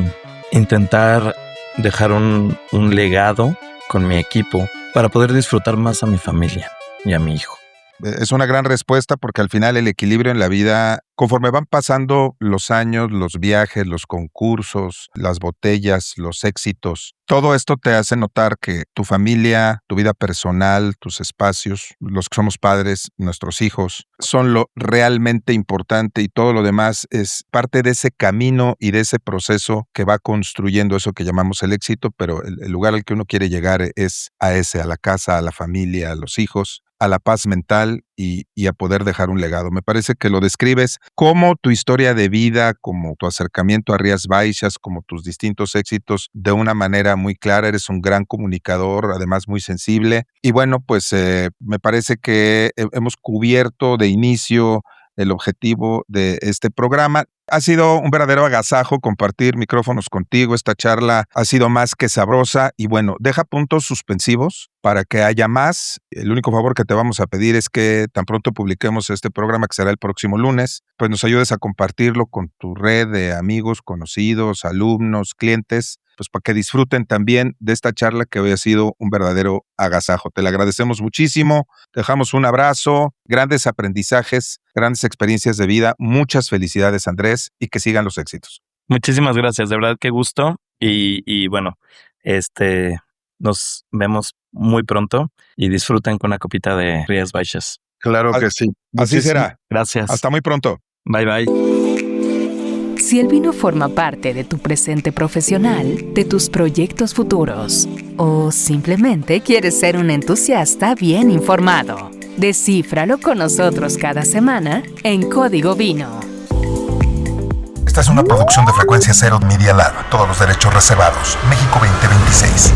intentar dejar un legado con mi equipo para poder disfrutar más a mi familia y a mi hijo. Es una gran respuesta porque al final el equilibrio en la vida, conforme van pasando los años, los viajes, los concursos, las botellas, los éxitos, todo esto te hace notar que tu familia, tu vida personal, tus espacios, los que somos padres, nuestros hijos, son lo realmente importante y todo lo demás es parte de ese camino y de ese proceso que va construyendo eso que llamamos el éxito, pero el lugar al que uno quiere llegar es a la casa, a la familia, a los hijos, a la paz mental y a poder dejar un legado. Me parece que lo describes como tu historia de vida, como tu acercamiento a Rías Baixas, como tus distintos éxitos de una manera muy clara. Eres un gran comunicador, además muy sensible. Y bueno, pues me parece que hemos cubierto de inicio el objetivo de este programa. Ha sido un verdadero agasajo compartir micrófonos contigo. Esta charla ha sido más que sabrosa y bueno, deja puntos suspensivos para que haya más. El único favor que te vamos a pedir es que tan pronto publiquemos este programa, que será el próximo lunes, pues nos ayudes a compartirlo con tu red de amigos, conocidos, alumnos, clientes, pues para que disfruten también de esta charla que hoy ha sido un verdadero agasajo. Te la agradecemos muchísimo, te dejamos un abrazo, grandes aprendizajes, grandes experiencias de vida. Muchas felicidades, Andrés, y que sigan los éxitos. Muchísimas gracias, de verdad qué gusto y bueno, nos vemos muy pronto y disfruten con una copita de Rías Baixas. Claro que sí. Así será. Gracias. Hasta muy pronto. Bye, bye. Si el vino forma parte de tu presente profesional, de tus proyectos futuros, o simplemente quieres ser un entusiasta bien informado, descífralo con nosotros cada semana en Código Vino. Esta es una producción de Frecuencia Cero Media Lab. Todos los derechos reservados. México 2026.